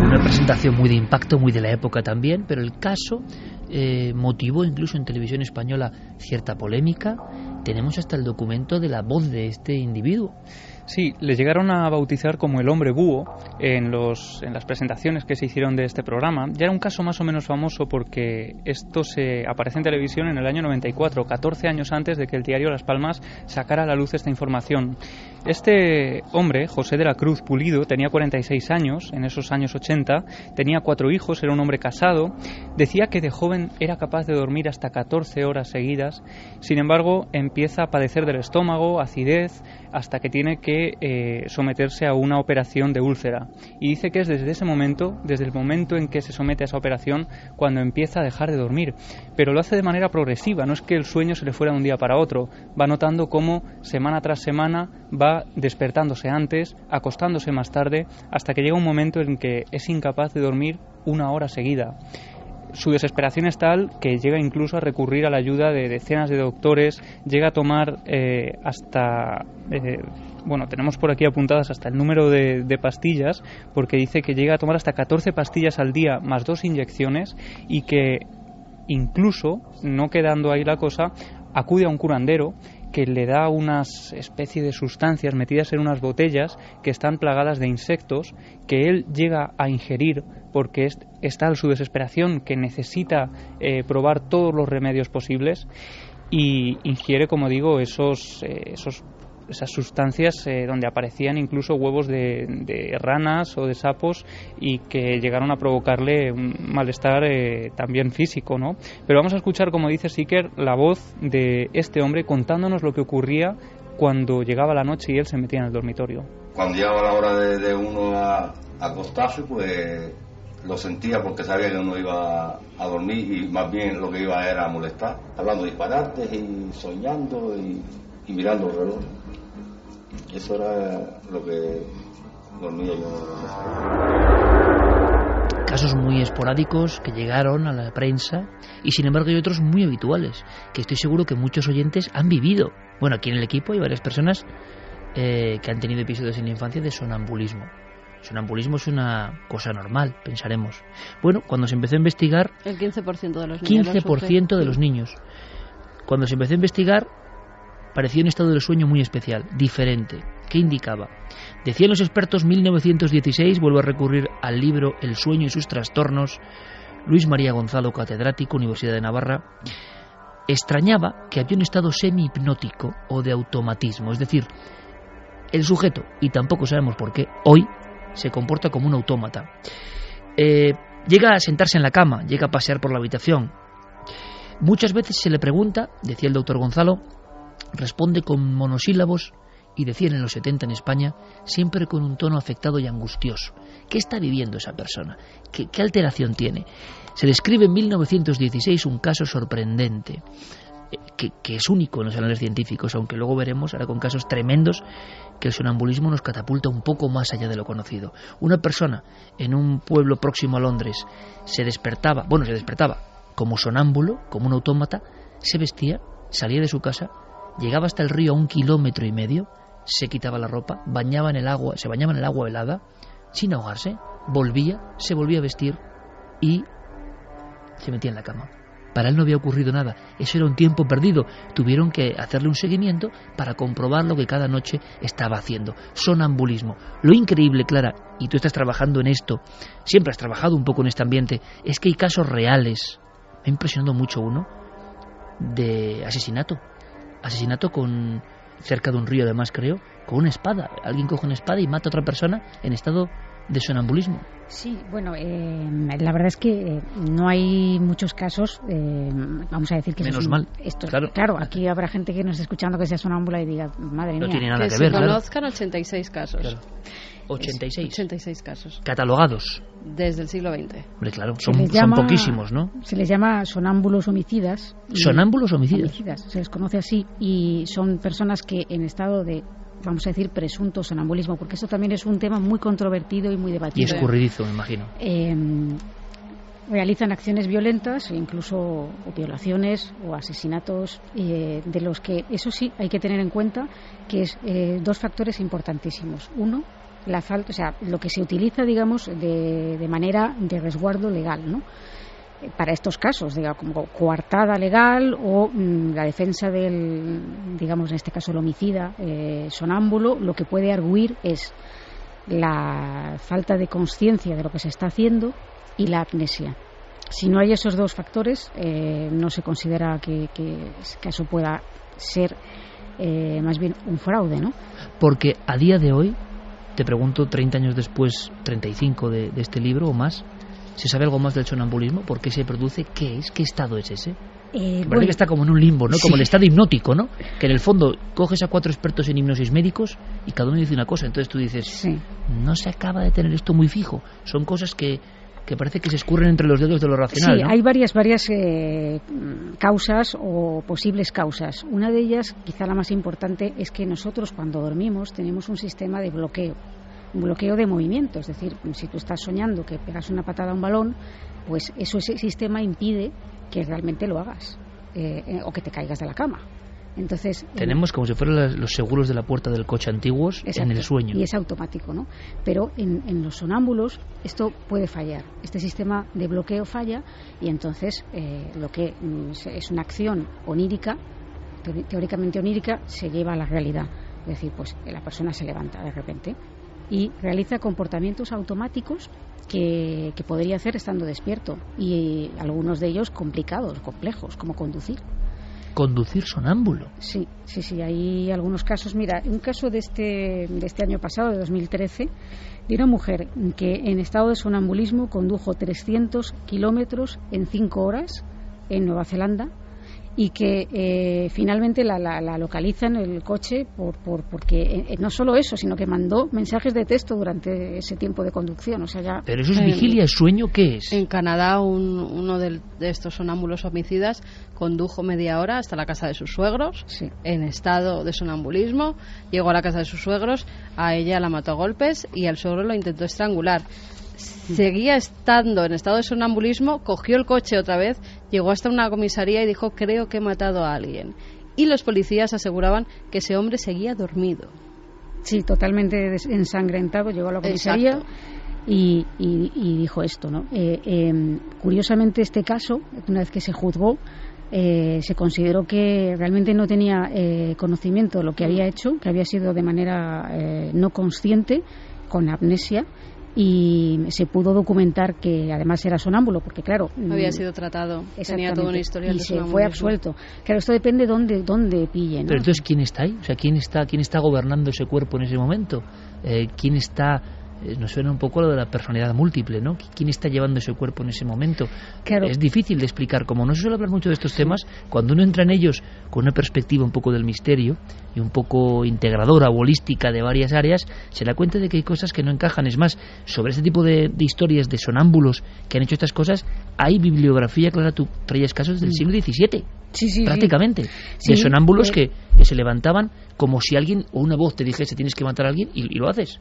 Una presentación muy de impacto, muy de la época también, pero el caso motivó incluso en televisión española cierta polémica. Tenemos hasta el documento de la voz de este individuo. Sí, le llegaron a bautizar como el hombre búho en las presentaciones que se hicieron de este programa. Ya era un caso más o menos famoso porque esto se aparece en televisión en el año 94, 14 años antes de que el diario Las Palmas sacara a la luz esta información. Este hombre, José de la Cruz Pulido, tenía 46 años, en esos años 80, tenía 4 hijos, era un hombre casado, decía que de joven era capaz de dormir hasta 14 horas seguidas, sin embargo empieza a padecer del estómago, acidez, hasta que tiene que someterse a una operación de úlcera. Y dice que es desde ese momento, desde el momento en que se somete a esa operación, cuando empieza a dejar de dormir. Pero lo hace de manera progresiva, no es que el sueño se le fuera de un día para otro, va notando cómo semana tras semana va despertándose antes, acostándose más tarde, hasta que llega un momento en que es incapaz de dormir 1 hora seguida. Su desesperación es tal que llega incluso a recurrir a la ayuda de decenas de doctores, llega a tomar tenemos por aquí apuntadas hasta el número de pastillas, porque dice que llega a tomar hasta 14 pastillas al día más 2 inyecciones y que incluso, no quedando ahí la cosa, acude a un curandero que le da unas especie de sustancias metidas en unas botellas que están plagadas de insectos que él llega a ingerir porque es tal su desesperación que necesita probar todos los remedios posibles y ingiere, como digo, esas sustancias donde aparecían incluso huevos de ranas o de sapos y que llegaron a provocarle un malestar también físico, ¿no? Pero vamos a escuchar, como dice Siker, la voz de este hombre contándonos lo que ocurría cuando llegaba la noche y él se metía en el dormitorio. Cuando llegaba la hora de uno a acostarse, pues lo sentía porque sabía que uno iba a dormir y más bien lo que iba era a molestar, hablando disparates y soñando y mirando el reloj. Eso era lo que dormía yo. Casos muy esporádicos que llegaron a la prensa y sin embargo hay otros muy habituales que estoy seguro que muchos oyentes han vivido. Bueno, aquí en el equipo hay varias personas que han tenido episodios en la infancia de sonambulismo. Sonambulismo es una cosa normal, pensaremos. Bueno, cuando se empezó a investigar... El 15% de los niños. 15% de los niños. Cuando se empezó a investigar, parecía un estado del sueño muy especial, diferente. ¿Qué indicaba? Decían los expertos, 1916, vuelvo a recurrir al libro El sueño y sus trastornos, Luis María Gonzalo, catedrático, Universidad de Navarra, extrañaba que había un estado semi-hipnótico o de automatismo, es decir, el sujeto, y tampoco sabemos por qué, hoy se comporta como un autómata. Llega a sentarse en la cama, llega a pasear por la habitación. Muchas veces se le pregunta, decía el doctor Gonzalo, responde con monosílabos y decían en los 70 en España, siempre con un tono afectado y angustioso. ¿Qué está viviendo esa persona? ¿Qué alteración tiene? Se describe en 1916 un caso sorprendente, que es único en los anales científicos, aunque luego veremos, ahora con casos tremendos, que el sonambulismo nos catapulta un poco más allá de lo conocido. Una persona en un pueblo próximo a Londres se despertaba como sonámbulo, como un autómata, se vestía, salía de su casa, llegaba hasta el río a 1,5 kilómetros, se quitaba la ropa, se bañaba en el agua helada, sin ahogarse, se volvía a vestir y se metía en la cama. Para él no había ocurrido nada, eso era un tiempo perdido. Tuvieron que hacerle un seguimiento para comprobar lo que cada noche estaba haciendo. Sonambulismo. Lo increíble, Clara, y tú estás trabajando en esto, siempre has trabajado un poco en este ambiente, es que hay casos reales. Me ha impresionado mucho uno de asesinato cerca de un río, además, creo, con una espada. Alguien coge una espada y mata a otra persona en estado de sonambulismo. Sí, bueno, la verdad es que no hay muchos casos, vamos a decir que... Menos mal, claro, aquí habrá gente que nos esté escuchando que sea sonámbula y diga, madre mía. No tiene nada que ver, claro. Se conozcan 86 casos. Claro. 86 casos. Catalogados. Desde el siglo XX. Hombre, claro, son poquísimos, ¿no? Se les llama sonámbulos homicidas. ¿Sonámbulos homicidas? Se les conoce así y son personas que en estado de, vamos a decir, presunto sonambulismo, porque eso también es un tema muy controvertido y muy debatido. Y escurridizo, me imagino. Realizan acciones violentas, incluso violaciones o asesinatos, de los que, eso sí, hay que tener en cuenta que es 2 factores importantísimos. Uno, la falta, o sea, lo que se utiliza, digamos, de manera de resguardo legal, ¿no? Para estos casos, digamos, como coartada legal o la defensa del, digamos, en este caso el homicida sonámbulo, lo que puede arguir es la falta de conciencia de lo que se está haciendo y la amnesia. Si no hay esos 2 factores, no se considera que ese caso pueda ser más bien un fraude, ¿no? Porque a día de hoy, te pregunto, 30 años después, 35 de este libro o más, ¿se sabe algo más del sonambulismo? ¿Por qué se produce? ¿Qué es? ¿Qué estado es ese? Parece que está como en un limbo, ¿no? Como el estado hipnótico, ¿no? Que en el fondo coges a 4 expertos en hipnosis médicos y cada uno dice una cosa. Entonces tú dices, no se acaba de tener esto muy fijo. Son cosas que parece que se escurren entre los dedos de lo racional, Sí, ¿no? hay varias causas o posibles causas. Una de ellas, quizá la más importante, es que nosotros cuando dormimos tenemos un sistema de bloqueo. Un bloqueo de movimiento, es decir, si tú estás soñando que pegas una patada a un balón, pues ese sistema impide que realmente lo hagas o que te caigas de la cama. Entonces tenemos como si fueran los seguros de la puerta del coche antiguos. Exacto, en el sueño. Y es automático, ¿no? Pero en los sonámbulos esto puede fallar. Este sistema de bloqueo falla y entonces lo que es una acción onírica, teóricamente onírica, se lleva a la realidad. Es decir, pues la persona se levanta de repente y realiza comportamientos automáticos que podría hacer estando despierto, y algunos de ellos complicados, complejos, como conducir. ¿Conducir sonámbulo? Sí, hay algunos casos. Mira, un caso de este año pasado, de 2013, de una mujer que en estado de sonambulismo condujo 300 kilómetros en 5 horas en Nueva Zelanda, y que finalmente la localizan el coche porque no solo eso, sino que mandó mensajes de texto durante ese tiempo de conducción. O sea, ya... ¿Pero eso es vigilia, es sueño? ¿Qué es? En Canadá uno de estos sonámbulos homicidas condujo media hora hasta la casa de sus suegros, en estado de sonambulismo. Llegó a la casa de sus suegros, a ella la mató a golpes y al suegro lo intentó estrangular. Seguía estando en estado de sonambulismo, cogió el coche otra vez, llegó hasta una comisaría y dijo: creo que he matado a alguien. Y los policías aseguraban que ese hombre seguía dormido. Sí, totalmente ensangrentado. Llegó a la comisaría y dijo esto, ¿no? Curiosamente, este caso, una vez que se juzgó, se consideró que realmente no tenía conocimiento de lo que había hecho, que había sido de manera no consciente, con amnesia. Y se pudo documentar que además era sonámbulo, porque claro, había sido tratado, tenía toda una historia y se fue absuelto. Claro, esto depende de dónde pillen, ¿no? Pero entonces, ¿quién está ahí? O sea, ¿quién está gobernando ese cuerpo en ese momento? ¿Quién está? Nos suena un poco lo de la personalidad múltiple, ¿no? ¿Quién está llevando ese cuerpo en ese momento? Claro. Es difícil de explicar. Como no se suele hablar mucho de estos temas, cuando uno entra en ellos con una perspectiva un poco del misterio y un poco integradora o holística de varias áreas, se da cuenta de que hay cosas que no encajan. Es más, sobre este tipo de historias de sonámbulos que han hecho estas cosas, hay bibliografía, Clara, tú traías casos del siglo XVII. Sí, prácticamente. De sonámbulos que se levantaban como si alguien o una voz te dijese tienes que matar a alguien y lo haces.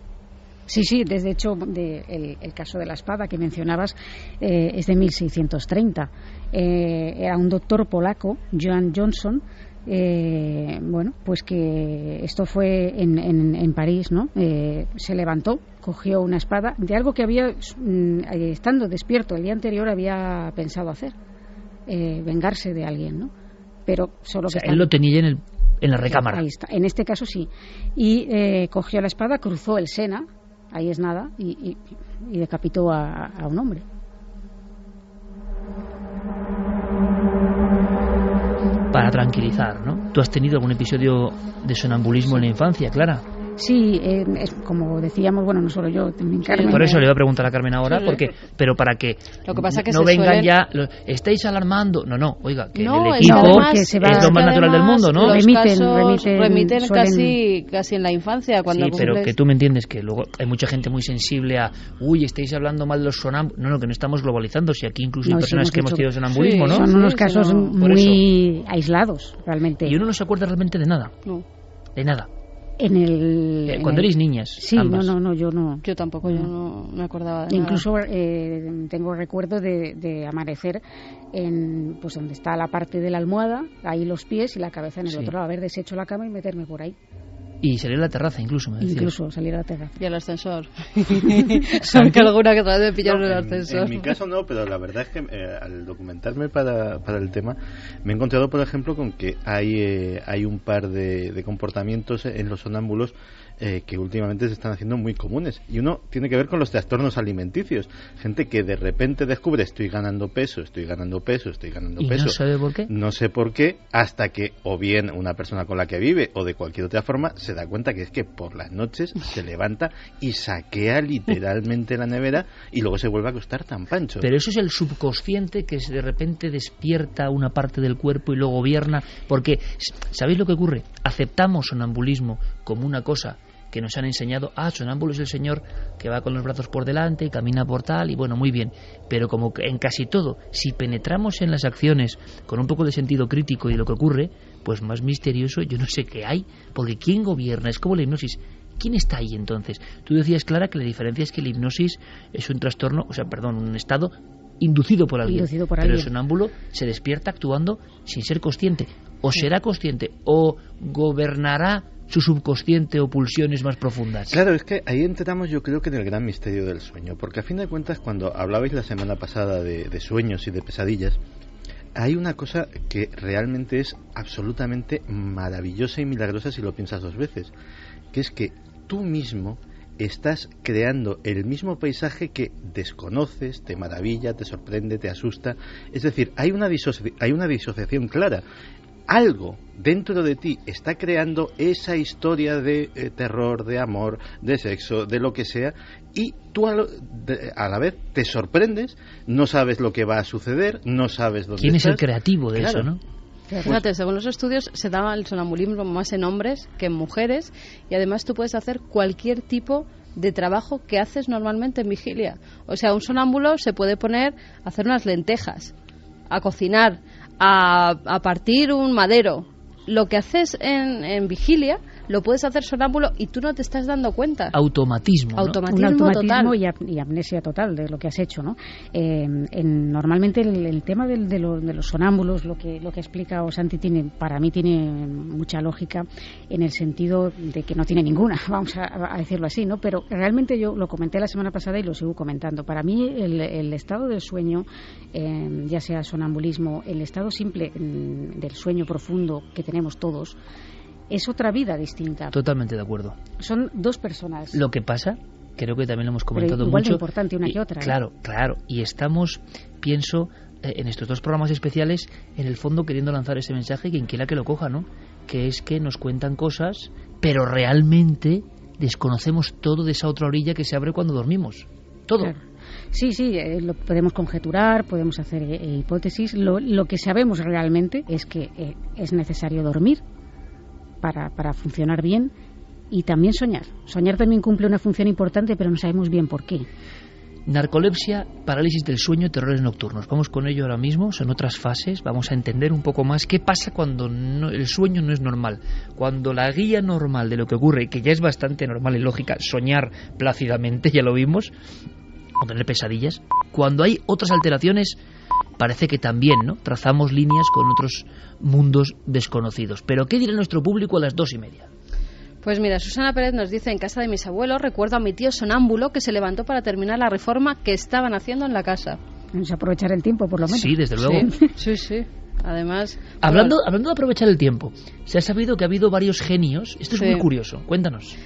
Sí, desde hecho el caso de la espada que mencionabas es de 1630. Era un doctor polaco, Johann Johnson, pues que esto fue en París, ¿no? Se levantó, cogió una espada de algo que había, estando despierto el día anterior, había pensado hacer, vengarse de alguien, ¿no? Pero solo que él lo tenía en la recámara. Ahí está. En este caso sí. Y cogió la espada, cruzó el Sena. Ahí es nada, y decapitó a un hombre. Para tranquilizar, ¿no? ¿Tú has tenido algún episodio de sonambulismo en la infancia, Clara? Sí, es como decíamos, bueno, no solo yo, también Carmen. Por eso le voy a preguntar a Carmen ahora, pero para que, lo que pasa que no vengan ya, estáis alarmando. No, oiga, que no, el equipo es lo más natural del mundo, ¿no? Remiten casi en la infancia. Cuando sí, pero que tú me entiendes que luego hay mucha gente muy sensible a, estáis hablando mal de los sonambulos. No, que no estamos globalizando, si aquí incluso hay personas que hemos tenido sonambulismo, ¿no? Son unos casos muy aislados, realmente. Y uno no se acuerda realmente de nada. No. De nada. Cuando erais niñas. Sí, ambas. No, yo no. Yo tampoco, yo no me acordaba de Incluso nada. Tengo recuerdo de amanecer en pues donde está la parte de la almohada, ahí los pies y la cabeza en el otro lado, haber deshecho la cama y meterme por ahí. Y salir a la terraza incluso, me decías. Incluso salir a la terraza. Y al ascensor. Aunque alguna que otra vez me pillaron en el ascensor. En mi caso no, pero la verdad es que al documentarme para el tema me he encontrado, por ejemplo, con que hay un par de comportamientos en los sonámbulos que últimamente se están haciendo muy comunes. Y uno tiene que ver con los trastornos alimenticios. Gente que de repente descubre estoy ganando peso. ¿Y no sabe por qué? No sé por qué, hasta que o bien una persona con la que vive o de cualquier otra forma se da cuenta que es que por las noches se levanta y saquea literalmente la nevera y luego se vuelve a acostar tan pancho. Pero eso es el subconsciente que de repente despierta una parte del cuerpo y lo gobierna, porque ¿sabéis lo que ocurre? Aceptamos sonambulismo como una cosa que nos han enseñado, sonámbulo es el señor que va con los brazos por delante, camina por tal, y bueno, muy bien, pero como que en casi todo, si penetramos en las acciones con un poco de sentido crítico y lo que ocurre, pues más misterioso yo no sé qué hay, porque ¿quién gobierna? Es como la hipnosis. ¿Quién está ahí entonces? Tú decías, Clara, que la diferencia es que la hipnosis es un trastorno, un estado inducido por alguien. Pero el sonámbulo se despierta actuando sin ser consciente. O será consciente, o gobernará su subconsciente o pulsiones más profundas. Claro, es que ahí entramos yo creo que en el gran misterio del sueño, porque a fin de cuentas cuando hablabais la semana pasada de sueños y de pesadillas, hay una cosa que realmente es absolutamente maravillosa y milagrosa si lo piensas dos veces, que es que tú mismo estás creando el mismo paisaje que desconoces, te maravilla, te sorprende, te asusta. Es decir, hay una disociación clara. Algo dentro de ti está creando esa historia de terror, de amor, de sexo, de lo que sea, y tú a la vez te sorprendes, no sabes lo que va a suceder, no sabes dónde ¿Quién estás. es el creativo de eso, no? Fíjate, según los estudios se daba el sonambulismo más en hombres que en mujeres, y además tú puedes hacer cualquier tipo de trabajo que haces normalmente en vigilia. O sea, un sonámbulo se puede poner a hacer unas lentejas, a cocinar, a partir un madero. Lo que haces en vigilia lo puedes hacer sonámbulo y tú no te estás dando cuenta. Automatismo, ¿no? Un automatismo total. Y amnesia total de lo que has hecho, ¿no? Normalmente el tema de los sonámbulos, lo que explica Santi, para mí tiene mucha lógica, en el sentido de que no tiene ninguna, vamos a decirlo así, ¿no? Pero realmente yo lo comenté la semana pasada y lo sigo comentando. Para mí el estado del sueño, ya sea sonambulismo, el estado simple del sueño profundo que tenemos todos, es otra vida distinta. Totalmente de acuerdo. Son dos personas. Lo que pasa, creo que también lo hemos comentado igual mucho. de importante una que otra. Claro. Y estamos, pienso, en estos dos programas especiales, en el fondo queriendo lanzar ese mensaje, quien quiera que lo coja, ¿no? Que es que nos cuentan cosas, pero realmente desconocemos todo de esa otra orilla que se abre cuando dormimos. Todo. Claro. Sí, lo podemos conjeturar, podemos hacer hipótesis. Lo que sabemos realmente es que es necesario dormir para funcionar bien, y también soñar. Soñar también cumple una función importante, pero no sabemos bien por qué. Narcolepsia, parálisis del sueño, terrores nocturnos. Vamos con ello ahora mismo, son otras fases. Vamos a entender un poco más qué pasa cuando el sueño no es normal. Cuando la guía normal de lo que ocurre, que ya es bastante normal y lógica, soñar plácidamente, ya lo vimos, o tener pesadillas. Cuando hay otras alteraciones, parece que también, ¿no? Trazamos líneas con otros mundos desconocidos. Pero ¿qué dirá nuestro público a las 2:30? Pues mira, Susana Pérez nos dice: en casa de mis abuelos recuerdo a mi tío sonámbulo que se levantó para terminar la reforma que estaban haciendo en la casa. Vamos a aprovechar el tiempo, por lo menos. Sí, desde luego. Sí. Además, hablando de aprovechar el tiempo, se ha sabido que ha habido varios genios. Esto es muy curioso. Cuéntanos.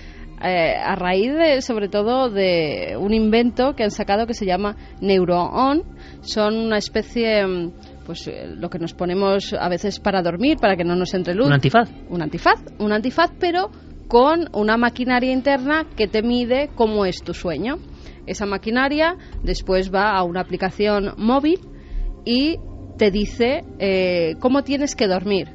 A raíz sobre todo de un invento que han sacado que se llama NeuroOn. Son una especie, pues lo que nos ponemos a veces para dormir, para que no nos entre luz. Un antifaz, pero con una maquinaria interna que te mide cómo es tu sueño. Esa maquinaria después va a una aplicación móvil y te dice cómo tienes que dormir.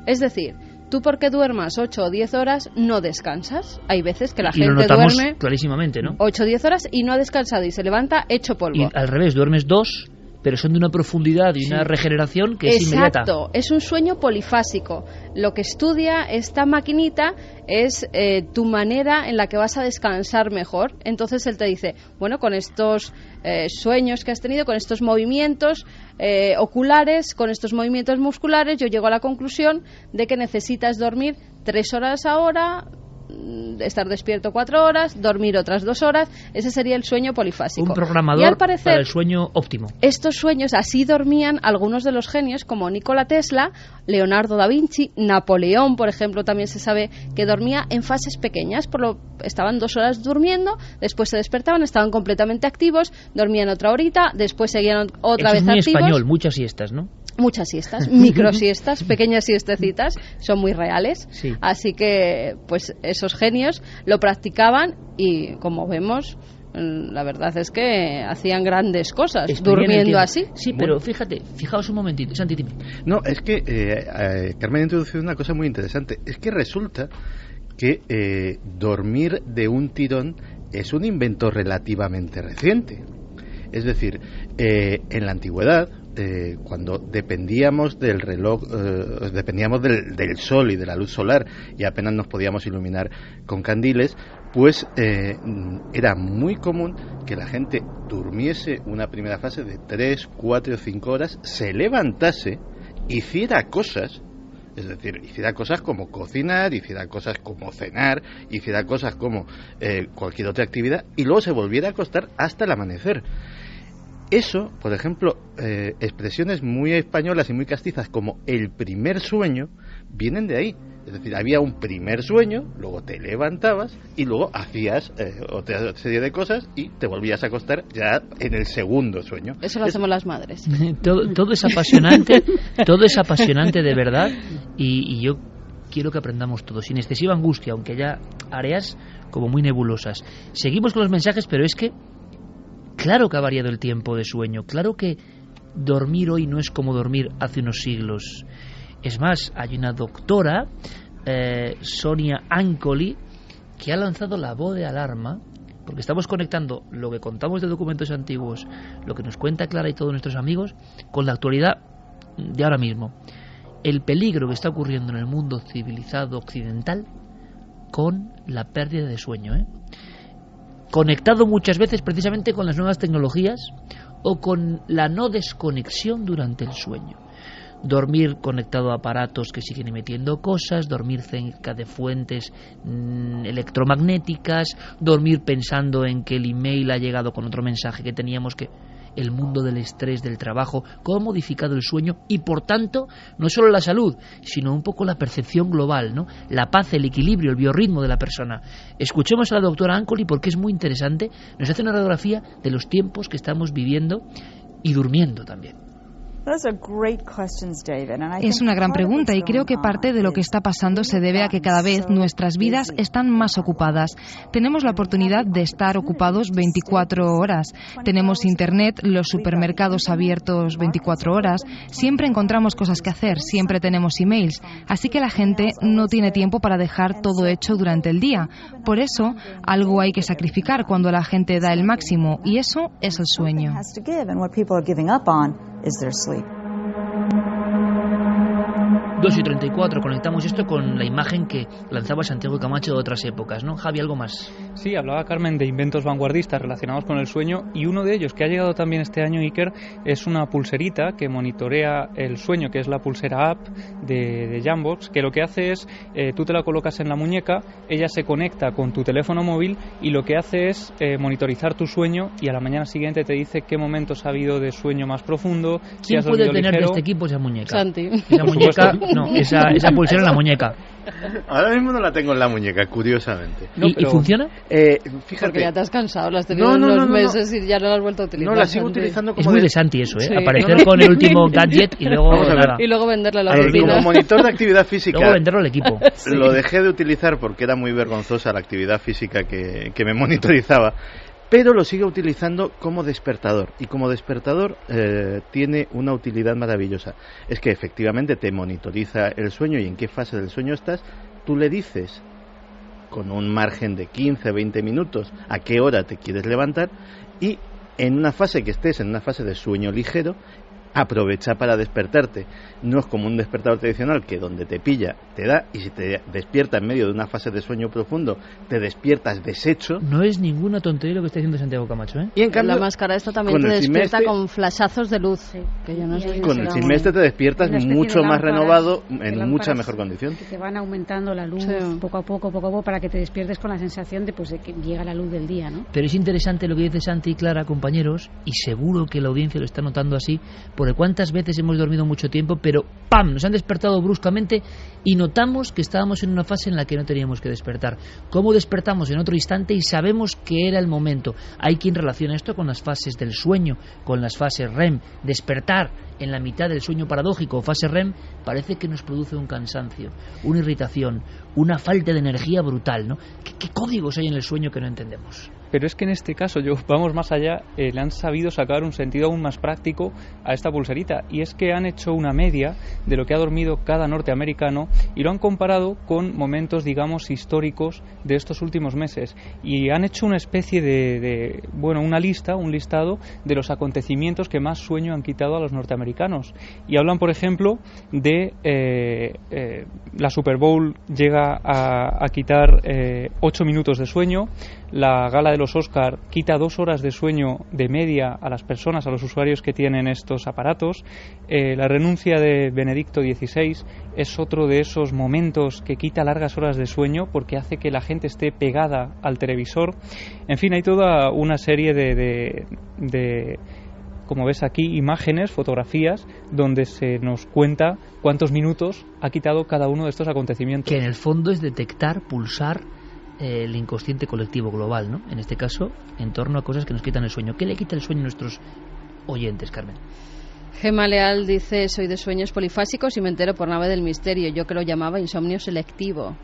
Es decir, tú porque duermas 8 o 10 horas no descansas. Hay veces que la gente duerme clarísimamente, ¿no? 8 o 10 horas y no ha descansado y se levanta hecho polvo. Y al revés, duermes 2, pero son de una profundidad y una regeneración que es inmediata. Exacto, es un sueño polifásico. Lo que estudia esta maquinita es tu manera en la que vas a descansar mejor. Entonces él te dice, bueno, con estos sueños que has tenido, con estos movimientos oculares, con estos movimientos musculares, yo llego a la conclusión de que necesitas dormir 3 horas ahora, estar despierto 4 horas, dormir otras 2 horas. Ese sería el sueño polifásico. Un programador y al parecer, para el sueño óptimo. Estos sueños así dormían algunos de los genios como Nikola Tesla, Leonardo da Vinci, Napoleón, por ejemplo, también se sabe que dormía en fases pequeñas, estaban 2 horas durmiendo, después se despertaban, estaban completamente activos, dormían otra horita, después seguían otra vez es muy activos. Español, muchas siestas, ¿no? Muchas siestas, microsiestas, pequeñas siestecitas, son muy reales. Sí. Así que, pues, esos genios lo practicaban y, como vemos, la verdad es que hacían grandes cosas durmiendo así. Sí, pero fijaos un momentito, Santi, dime. No, es que Carmen ha introducido una cosa muy interesante. Es que resulta que dormir de un tirón es un invento relativamente reciente. Es decir, en la antigüedad, cuando dependíamos del reloj, dependíamos del sol y de la luz solar y apenas nos podíamos iluminar con candiles, pues era muy común que la gente durmiese una primera fase de 3, 4 o 5 horas, se levantase, hiciera cosas, es decir, hiciera cosas como cocinar, hiciera cosas como cenar, hiciera cosas como cualquier otra actividad y luego se volviera a acostar hasta el amanecer. Eso, por ejemplo, expresiones muy españolas y muy castizas como el primer sueño vienen de ahí. Es decir, había un primer sueño, luego te levantabas y luego hacías otra serie de cosas y te volvías a acostar ya en el segundo sueño. Eso lo hacemos las madres. Todo es apasionante, todo es apasionante de verdad y yo quiero que aprendamos todo, sin excesiva angustia, aunque haya áreas como muy nebulosas. Seguimos con los mensajes, pero es que claro que ha variado el tiempo de sueño, claro que dormir hoy no es como dormir hace unos siglos. Es más, hay una doctora, Sonia Ancoli, que ha lanzado la voz de alarma, porque estamos conectando lo que contamos de documentos antiguos, lo que nos cuenta Clara y todos nuestros amigos, con la actualidad de ahora mismo. El peligro que está ocurriendo en el mundo civilizado occidental con la pérdida de sueño, conectado muchas veces precisamente con las nuevas tecnologías o con la no desconexión durante el sueño. Dormir conectado a aparatos que siguen emitiendo cosas, dormir cerca de fuentes electromagnéticas, dormir pensando en que el email ha llegado con otro mensaje que teníamos que... El mundo del estrés, del trabajo, cómo ha modificado el sueño y, por tanto, no solo la salud, sino un poco la percepción global, ¿no? La paz, el equilibrio, el biorritmo de la persona. Escuchemos a la doctora Ancoli porque es muy interesante. Nos hace una radiografía de los tiempos que estamos viviendo y durmiendo también. Es una gran pregunta y creo que parte de lo que está pasando se debe a que cada vez nuestras vidas están más ocupadas. Tenemos la oportunidad de estar ocupados 24 horas. Tenemos internet, los supermercados abiertos 24 horas. Siempre encontramos cosas que hacer, siempre tenemos emails. Así que la gente no tiene tiempo para dejar todo hecho durante el día. Por eso, algo hay que sacrificar cuando la gente da el máximo y eso es el sueño. 2:34, conectamos esto con la imagen que lanzaba Santiago Camacho de otras épocas, ¿no? Javi, ¿algo más? Sí, hablaba Carmen de inventos vanguardistas relacionados con el sueño y uno de ellos que ha llegado también este año, Iker, es una pulserita que monitorea el sueño, que es la pulsera app de Jambox, que lo que hace es, tú te la colocas en la muñeca, ella se conecta con tu teléfono móvil y lo que hace es monitorizar tu sueño y a la mañana siguiente te dice qué momentos ha habido de sueño más profundo. ¿Quién si puede tener ligero. de este equipo esa muñeca? Santi. Esa muñeca, no, esa pulsera en la muñeca. Ahora mismo no la tengo en la muñeca, curiosamente. No, ¿Y funciona? Fíjate. Porque ya te has cansado, la has tenido unos meses y ya no la has vuelto a utilizar. No, la sigo utilizando como... Es muy de Santi eso, Sí. Aparecer con el último gadget y luego... Y luego venderle a la oficina. Como monitor de actividad física... Luego venderlo al equipo. Sí. Lo dejé de utilizar porque era muy vergonzosa la actividad física que me monitorizaba. Pero lo sigo utilizando como despertador y como despertador tiene una utilidad maravillosa. Es que efectivamente te monitoriza el sueño y en qué fase del sueño estás. Tú le dices con un margen de 15-20 minutos a qué hora te quieres levantar y en una fase que estés en una fase de sueño ligero, aprovecha para despertarte. No es como un despertador tradicional que donde te pilla te da, y si te despierta en medio de una fase de sueño profundo te despiertas deshecho. No es ninguna tontería lo que está diciendo Santiago Camacho, ¿eh? Y en cambio, la máscara esta también te despierta con flashazos de luz, que yo no sé. Con el Silmestre te despiertas mucho más renovado, en mucha mejor condición. Que te van aumentando la luz poco a poco para que te despiertes con la sensación de que llega la luz del día, ¿no? Pero es interesante lo que dice Santi y Clara, compañeros, y seguro que la audiencia lo está notando así, porque cuántas veces hemos dormido mucho tiempo, pero ¡pam!, nos han despertado bruscamente y notamos que estábamos en una fase en la que no teníamos que despertar. ¿Cómo despertamos en otro instante y sabemos que era el momento? Hay quien relaciona esto con las fases del sueño, con las fases REM. Despertar en la mitad del sueño paradójico o fase REM parece que nos produce un cansancio, una irritación, una falta de energía brutal, ¿no? ¿Qué códigos hay en el sueño que no entendemos? Pero es que en este caso, vamos más allá, le han sabido sacar un sentido aún más práctico a esta pulserita, y es que han hecho una media de lo que ha dormido cada norteamericano y lo han comparado con momentos, digamos, históricos de estos últimos meses, y han hecho una especie de un listado de los acontecimientos que más sueño han quitado a los norteamericanos, y hablan, por ejemplo, de la Super Bowl llega a quitar 8 minutos de sueño, la gala de los Oscar quita 2 horas de sueño de media a las personas, a los usuarios que tienen estos aparatos, la renuncia de Benedicto XVI es otro de esos momentos que quita largas horas de sueño porque hace que la gente esté pegada al televisor. En fin, hay toda una serie de como ves aquí, imágenes, fotografías, donde se nos cuenta cuántos minutos ha quitado cada uno de estos acontecimientos. Que en el fondo es detectar, pulsar el inconsciente colectivo global, ¿no? En este caso, en torno a cosas que nos quitan el sueño. ¿Qué le quita el sueño a nuestros oyentes, Carmen? Gema Leal dice: soy de sueños polifásicos y me entero por nave del misterio. Yo que lo llamaba insomnio selectivo.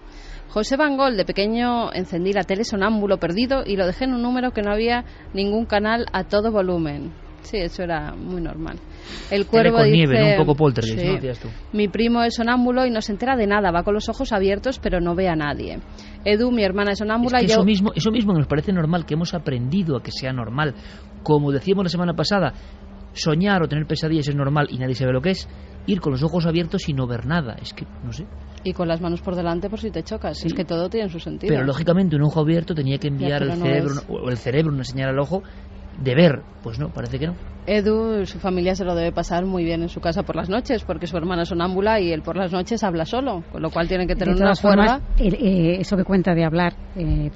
José Van Gol: de pequeño encendí la tele sonámbulo perdido y lo dejé en un número que no había ningún canal a todo volumen. Sí, eso era muy normal. El Cuervo con dice... nieve, ¿no? Un poco poltergeist, sí. ¿no? Decías tú. Mi primo es sonámbulo y no se entera de nada, va con los ojos abiertos pero no ve a nadie. Edu, mi hermana es sonámbula es que y yo... Eso mismo nos parece normal, que hemos aprendido a que sea normal. Como decíamos la semana pasada, soñar o tener pesadillas es normal y nadie sabe lo que es. Ir con los ojos abiertos y no ver nada, es que, no sé. Y con las manos por delante por si te chocas, sí. Es que todo tiene su sentido. Pero lógicamente un ojo abierto tenía que enviar el cerebro una señal al ojo de ver, pues no, parece que no. Edu, su familia se lo debe pasar muy bien en su casa por las noches, porque su hermana es sonámbula y él por las noches habla solo, con lo cual tiene que tener una cuerda. Eso que cuenta de hablar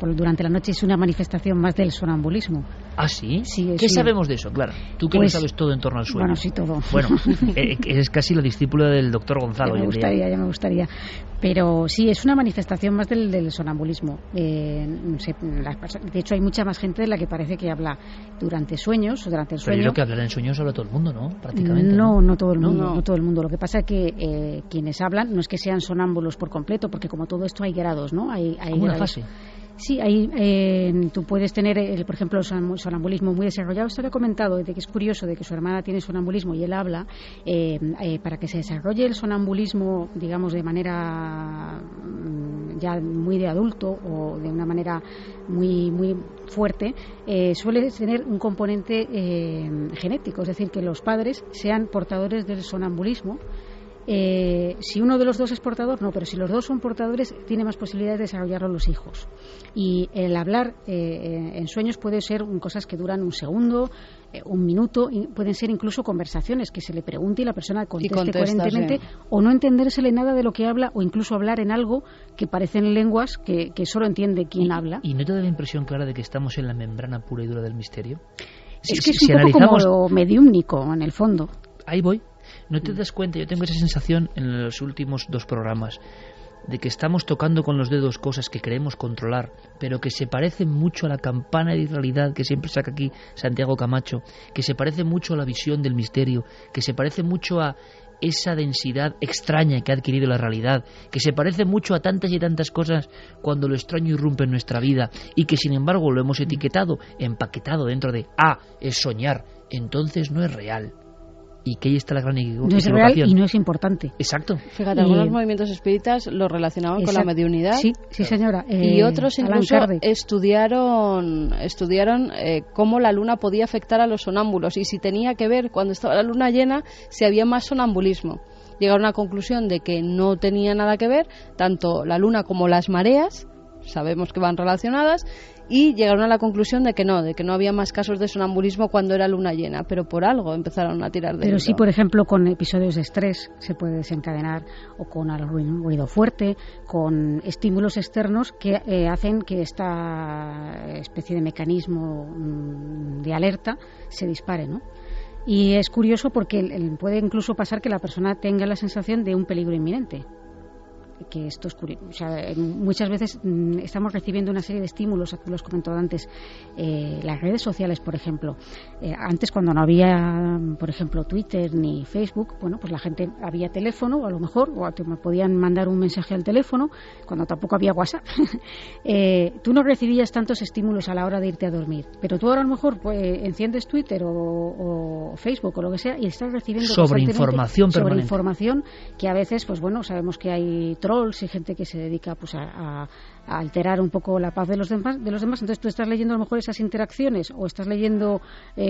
durante la noche es una manifestación más del sonambulismo. ¿Ah, sí? Sí, ¿Qué sí. sabemos de eso, Clara? Tú que pues, lo sabes todo en torno al sueño. Bueno, sí, todo. Bueno, es casi la discípula del doctor Gonzalo. Ya me gustaría. Pero sí, es una manifestación más del sonambulismo. No sé, de hecho, hay mucha más gente de la que parece que habla durante sueños, durante el sueño. Pero es lo que hablar en sueños habla todo el mundo, ¿no? Prácticamente. No todo el mundo. No todo el mundo. Lo que pasa es que quienes hablan no es que sean sonámbulos por completo, porque como todo esto hay grados, ¿no? Hay como una fase. Sí, tú puedes tener, por ejemplo, el sonambulismo muy desarrollado. Esto le he comentado, de que es curioso de que su hermana tiene sonambulismo y él habla. Para que se desarrolle el sonambulismo, digamos, de manera ya muy de adulto o de una manera muy muy fuerte, suele tener un componente genético, es decir, que los padres sean portadores del sonambulismo. Si uno de los dos es portador, no, pero si los dos son portadores, tiene más posibilidades de desarrollarlo los hijos. Y el hablar en sueños puede ser cosas que duran un segundo, un minuto, y pueden ser incluso conversaciones que se le pregunte y la persona conteste coherentemente, o no entendérsele nada de lo que habla, o incluso hablar en algo que parecen lenguas que solo entiende quien habla. ¿Y no te da la impresión, Clara, de que estamos en la membrana pura y dura del misterio? Es que es un poco como mediúmnico, en el fondo. Ahí voy. ¿No te das cuenta? Yo tengo esa sensación en los últimos 2 programas de que estamos tocando con los dedos cosas que queremos controlar, pero que se parecen mucho a la campana de realidad que siempre saca aquí Santiago Camacho, que se parece mucho a la visión del misterio, que se parece mucho a esa densidad extraña que ha adquirido la realidad, que se parece mucho a tantas y tantas cosas cuando lo extraño irrumpe en nuestra vida y que sin embargo lo hemos etiquetado, empaquetado dentro de es soñar, entonces no es real. y que ahí está la gran equivocación. No es real y no es importante. Exacto. Fíjate, algunos movimientos espíritas lo relacionaban con la mediunidad. Sí, señora. Y otros incluso estudiaron cómo la luna podía afectar a los sonámbulos y si tenía que ver, cuando estaba la luna llena, si había más sonambulismo. Llegaron a la conclusión de que no tenía nada que ver, tanto la luna como las mareas, sabemos que van relacionadas, y llegaron a la conclusión de que no había más casos de sonambulismo cuando era luna llena, pero por algo empezaron a tirar de Pero hilo. sí, por ejemplo, con episodios de estrés se puede desencadenar, o con algún ruido fuerte, con estímulos externos que hacen que esta especie de mecanismo de alerta se dispare, ¿no? Y es curioso porque puede incluso pasar que la persona tenga la sensación de un peligro inminente. Que esto es curioso. O sea, muchas veces estamos recibiendo una serie de estímulos, los comentado antes, las redes sociales, por ejemplo. Antes, cuando no había, por ejemplo, Twitter ni Facebook, bueno, pues la gente había teléfono, a lo mejor, o te podían mandar un mensaje al teléfono, cuando tampoco había WhatsApp. Tú no recibías tantos estímulos a la hora de irte a dormir, pero tú ahora a lo mejor pues, enciendes Twitter o Facebook o lo que sea y estás recibiendo sobreinformación que a veces, pues bueno, sabemos que hay trolls y gente que se dedica pues a alterar un poco la paz de los demás. Entonces tú estás leyendo a lo mejor esas interacciones o estás leyendo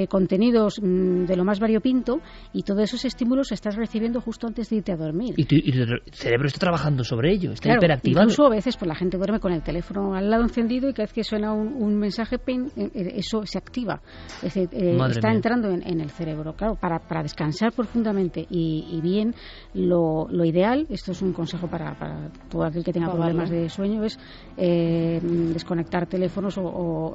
contenidos de lo más variopinto y todos esos estímulos estás recibiendo justo antes de irte a dormir. Y el cerebro está trabajando sobre ello, está claro, hiperactivado. Incluso a veces pues la gente duerme con el teléfono al lado encendido y cada vez que suena un mensaje eso se activa. Es decir, está entrando en el cerebro. Claro, para descansar profundamente y bien, lo ideal, esto es un consejo para todo aquel que tenga problemas de sueño, es desconectar teléfonos o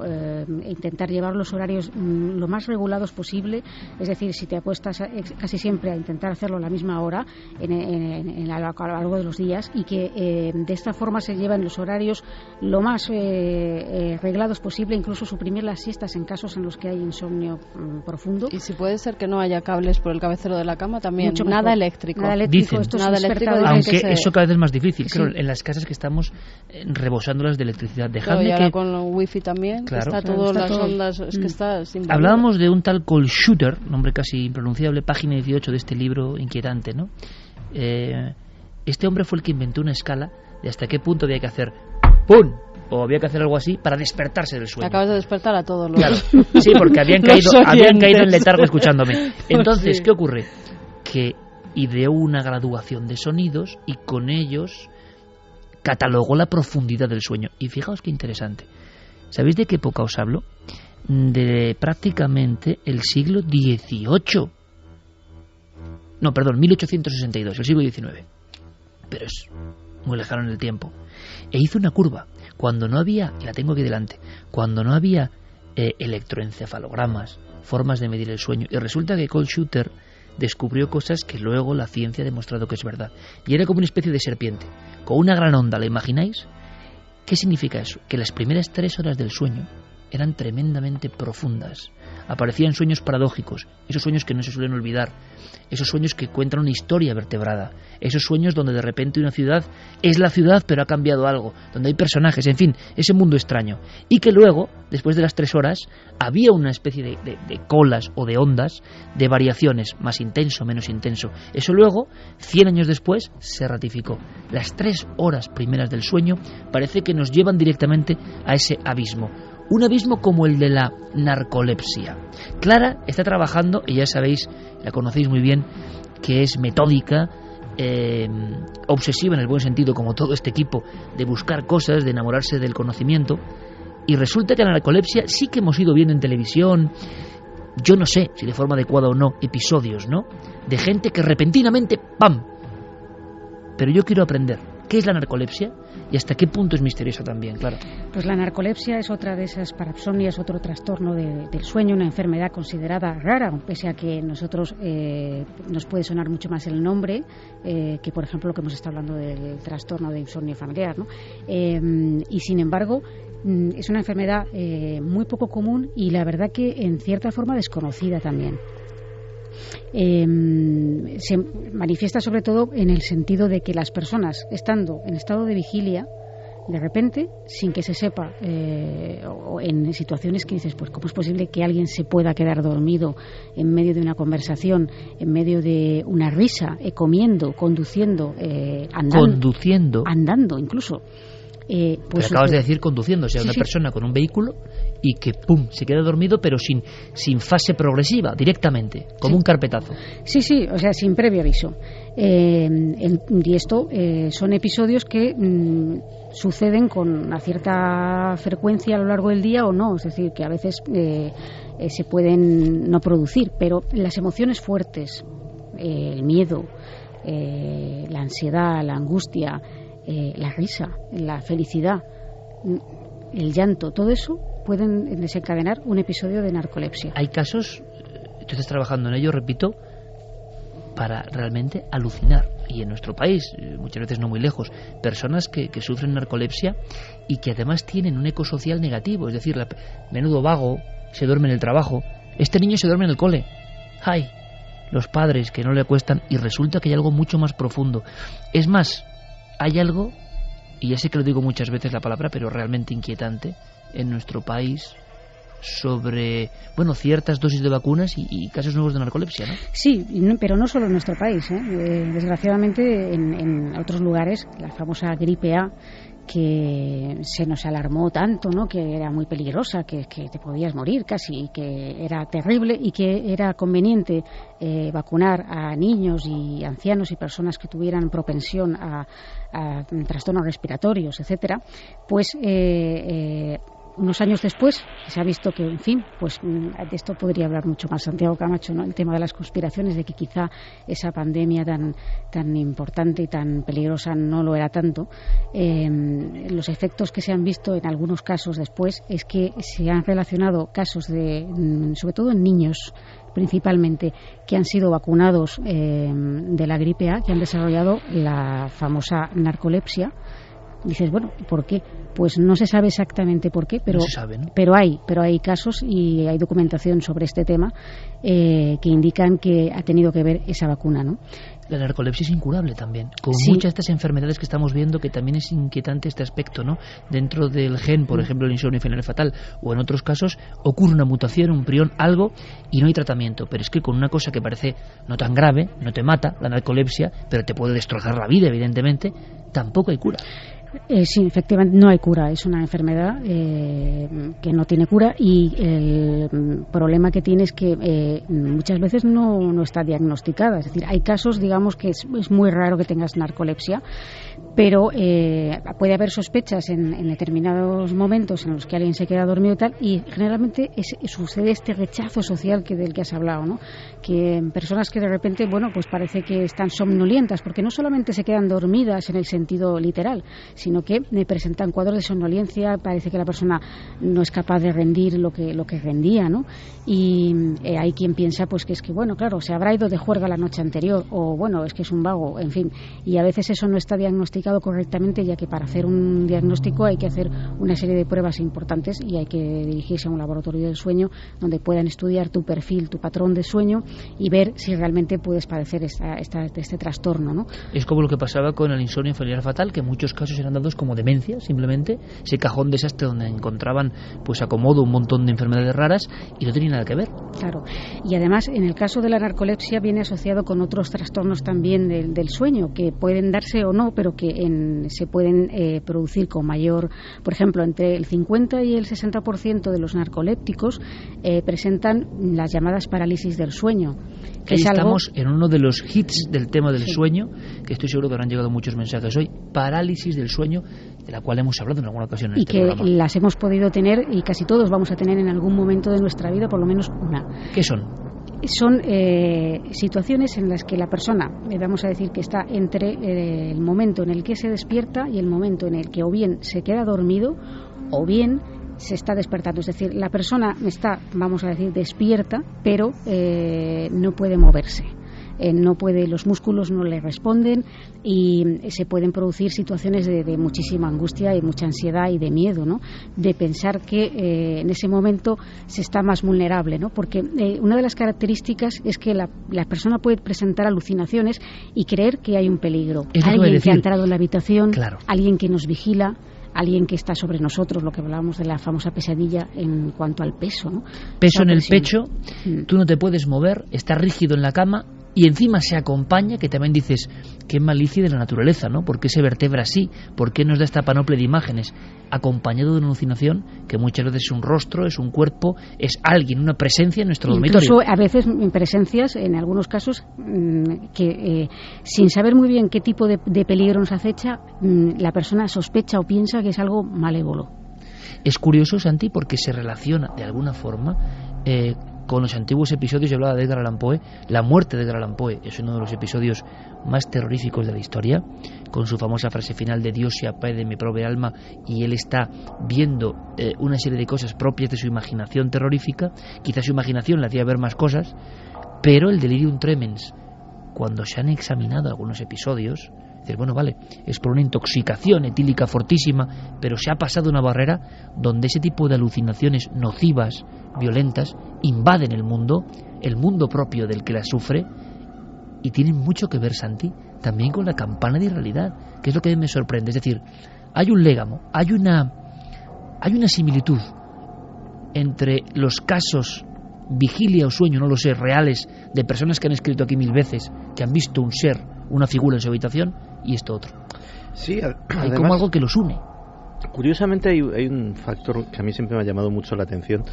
intentar llevar los horarios lo más regulados posible. Es decir, si te apuestas casi siempre a intentar hacerlo a la misma hora a lo largo de los días y que de esta forma se llevan los horarios lo más reglados posible, incluso suprimir las siestas en casos en los que hay insomnio profundo. Y si puede ser que no haya cables por el cabecero de la cama también. Mucho nada eléctrico. Dicen, aunque eso cada vez es más difícil. Sí. Creo en las casas que estamos rebosándolas de electricidad. Claro, y ahora con el wifi también, claro, que está todas las ondas, es que está sin valor. Hablábamos de un tal Cole Shooter, nombre casi impronunciable, página 18 de este libro inquietante, ¿no? Este hombre fue el que inventó una escala de hasta qué punto había que hacer ¡pum! O había que hacer algo así para despertarse del sueño. Acabas de despertar a todos los... Claro, sí, porque habían caído en letargo escuchándome. Entonces, sí. ¿Qué ocurre? Que ideó una graduación de sonidos y con ellos catalogó la profundidad del sueño. Y fijaos qué interesante. ¿Sabéis de qué época os hablo? De prácticamente el siglo XVIII. No, perdón, 1862, el siglo XIX. Pero es muy lejano en el tiempo. E hizo una curva. Cuando no había, y la tengo aquí delante, cuando no había electroencefalogramas, formas de medir el sueño. Y resulta que Cole Shooter descubrió cosas que luego la ciencia ha demostrado que es verdad. Y era como una especie de serpiente, con una gran onda, ¿la imagináis? ¿Qué significa eso? Que las primeras 3 horas del sueño eran tremendamente profundas. Aparecían sueños paradójicos, esos sueños que no se suelen olvidar, esos sueños que cuentan una historia vertebrada, esos sueños donde de repente una ciudad es la ciudad pero ha cambiado algo, donde hay personajes, en fin, ese mundo extraño. Y que luego, después de las 3 horas, había una especie de colas o de ondas, de variaciones, más intenso, menos intenso. Eso luego, 100 años después, se ratificó. Las 3 horas primeras del sueño parece que nos llevan directamente a ese abismo. Un abismo como el de la narcolepsia. Clara está trabajando, y ya sabéis, la conocéis muy bien, que es metódica, obsesiva en el buen sentido, como todo este equipo, de buscar cosas, de enamorarse del conocimiento. Y resulta que la narcolepsia sí que hemos ido viendo en televisión, yo no sé si de forma adecuada o no, episodios, ¿no?, de gente que repentinamente ¡pam! Pero yo quiero aprender qué es la narcolepsia y hasta qué punto es misteriosa también, claro. Pues la narcolepsia es otra de esas parapsonias, otro trastorno del sueño, una enfermedad considerada rara, pese a que nosotros nos puede sonar mucho más el nombre que, por ejemplo, lo que hemos estado hablando del trastorno de insomnio familiar, ¿no? Y sin embargo, es una enfermedad muy poco común y la verdad que en cierta forma desconocida también. Se manifiesta sobre todo en el sentido de que las personas, estando en estado de vigilia, de repente, sin que se sepa, o en situaciones que dices, pues ¿cómo es posible que alguien se pueda quedar dormido en medio de una conversación, en medio de una risa, comiendo, conduciendo, andando incluso? Pues pero acabas de decir conduciendo, o sea, una persona con un vehículo y que pum, se queda dormido, pero sin fase progresiva, directamente, como un carpetazo. Sí, o sea, sin previo aviso. Y esto son episodios que suceden con una cierta frecuencia a lo largo del día o no, es decir, que a veces se pueden no producir, pero las emociones fuertes, el miedo, la ansiedad, la angustia, la risa, la felicidad, el llanto, todo eso pueden desencadenar un episodio de narcolepsia. Hay casos, tú estás trabajando en ello, repito, para realmente alucinar. Y en nuestro país, muchas veces no muy lejos, personas que sufren narcolepsia y que además tienen un eco social negativo, es decir, menudo vago, se duerme en el trabajo, este niño se duerme en el cole. ¡Ay! Los padres que no le acuestan, y resulta que hay algo mucho más profundo. Es más, hay algo, y ya sé que lo digo muchas veces la palabra, pero realmente inquietante, en nuestro país, sobre, ciertas dosis de vacunas y casos nuevos de narcolepsia, ¿no? Sí, pero no solo en nuestro país, desgraciadamente en otros lugares, la famosa gripe A, que se nos alarmó tanto, ¿no?, que era muy peligrosa, que te podías morir casi, que era terrible y que era conveniente vacunar a niños y ancianos y personas que tuvieran propensión a trastornos respiratorios, etcétera, pues unos años después se ha visto que, en fin, pues de esto podría hablar mucho más Santiago Camacho, ¿no?, el tema de las conspiraciones, de que quizá esa pandemia tan importante y tan peligrosa no lo era tanto. Los efectos que se han visto en algunos casos después es que se han relacionado casos sobre todo en niños principalmente, que han sido vacunados de la gripe A, que han desarrollado la famosa narcolepsia. Dices, bueno, ¿por qué? Pues no se sabe exactamente por qué, pero, no se sabe, ¿no? pero hay casos y hay documentación sobre este tema que indican que ha tenido que ver esa vacuna, ¿no? La narcolepsia es incurable también, como sí. Muchas de estas enfermedades que estamos viendo, que también es inquietante este aspecto, ¿no? Dentro del gen, por ejemplo, el insomnio familiar fatal, o en otros casos ocurre una mutación, un prión, algo, y no hay tratamiento. Pero es que con una cosa que parece no tan grave, no te mata, la narcolepsia, pero te puede destrozar la vida, evidentemente, tampoco hay cura. Sí, efectivamente no hay cura, es una enfermedad que no tiene cura, y el problema que tiene es que muchas veces no está diagnosticada. Es decir, hay casos, digamos, que es muy raro que tengas narcolepsia, pero puede haber sospechas en determinados momentos en los que alguien se queda dormido y tal, y generalmente sucede este rechazo social del que has hablado, ¿no? Que personas que de repente, pues parece que están somnolientas, porque no solamente se quedan dormidas en el sentido literal, sino que presentan cuadros de somnolencia, parece que la persona no es capaz de rendir lo que rendía, ¿no? Y hay quien piensa pues que es que, claro, se habrá ido de juerga la noche anterior, o es que es un vago, en fin, y a veces eso no está diagnosticado correctamente, ya que para hacer un diagnóstico hay que hacer una serie de pruebas importantes y hay que dirigirse a un laboratorio del sueño donde puedan estudiar tu perfil, tu patrón de sueño, y ver si realmente puedes padecer este trastorno, ¿no? Es como lo que pasaba con el insomnio familiar fatal, que en muchos casos eran dados como demencia, simplemente, ese cajón desastre donde encontraban pues acomodo un montón de enfermedades raras y no tenía nada que ver. Claro, y además en el caso de la narcolepsia viene asociado con otros trastornos también del sueño, que pueden darse o no, pero que se pueden producir con mayor, por ejemplo, entre el 50 y el 60% de los narcolépticos presentan las llamadas parálisis del sueño. Que estamos en uno de los hits del tema del sueño, que estoy seguro que habrán llegado muchos mensajes hoy, parálisis del sueño, de la cual hemos hablado en alguna ocasión en este programa. Y que las hemos podido tener, y casi todos vamos a tener en algún momento de nuestra vida por lo menos una. ¿Qué son? Son situaciones en las que la persona, vamos a decir que está entre el momento en el que se despierta y el momento en el que o bien se queda dormido o bien se está despertando. Es decir, la persona está, vamos a decir, despierta, pero no puede moverse. No puede, los músculos no le responden, y se pueden producir situaciones de muchísima angustia y mucha ansiedad y de miedo, ¿no? De pensar que en ese momento se está más vulnerable, ¿no? Porque una de las características es que la persona puede presentar alucinaciones y creer que hay un peligro, alguien que ha entrado en la habitación, claro, alguien que nos vigila, alguien que está sobre nosotros, lo que hablábamos de la famosa pesadilla en cuanto al peso, ¿no? Peso en el pecho, tú no te puedes mover, estás rígido en la cama y encima se acompaña, que también dices, qué malicia de la naturaleza, ¿no? ¿Por qué se vertebra así? ¿Por qué nos da esta panoplia de imágenes? Acompañado de una alucinación que muchas veces es un rostro, es un cuerpo, es alguien, una presencia en nuestro dormitorio. Incluso a veces presencias, en algunos casos, que sin saber muy bien qué tipo de peligro nos acecha, la persona sospecha o piensa que es algo malévolo. Es curioso, Santi, porque se relaciona de alguna forma con los antiguos episodios. Yo hablaba de Edgar Allan Poe. La muerte de Edgar Allan Poe es uno de los episodios más terroríficos de la historia, con su famosa frase final de Dios se apiade de mi pobre alma, y él está viendo una serie de cosas propias de su imaginación terrorífica. Quizás su imaginación le hacía ver más cosas, pero el delirium tremens, cuando se han examinado algunos episodios, decir, bueno, vale, es por una intoxicación etílica fortísima, pero se ha pasado una barrera donde ese tipo de alucinaciones nocivas, violentas, invaden el mundo propio del que la sufre, y tienen mucho que ver, Santi, también con la campana de irrealidad, que es lo que a mí me sorprende. Es decir, hay un légamo, hay una similitud entre los casos vigilia o sueño, no lo sé, reales, de personas que han escrito aquí 1000 veces, que han visto un ser, una figura en su habitación, y esto otro. Sí, hay además, como algo que los une. Curiosamente hay un factor que a mí siempre me ha llamado mucho la atención,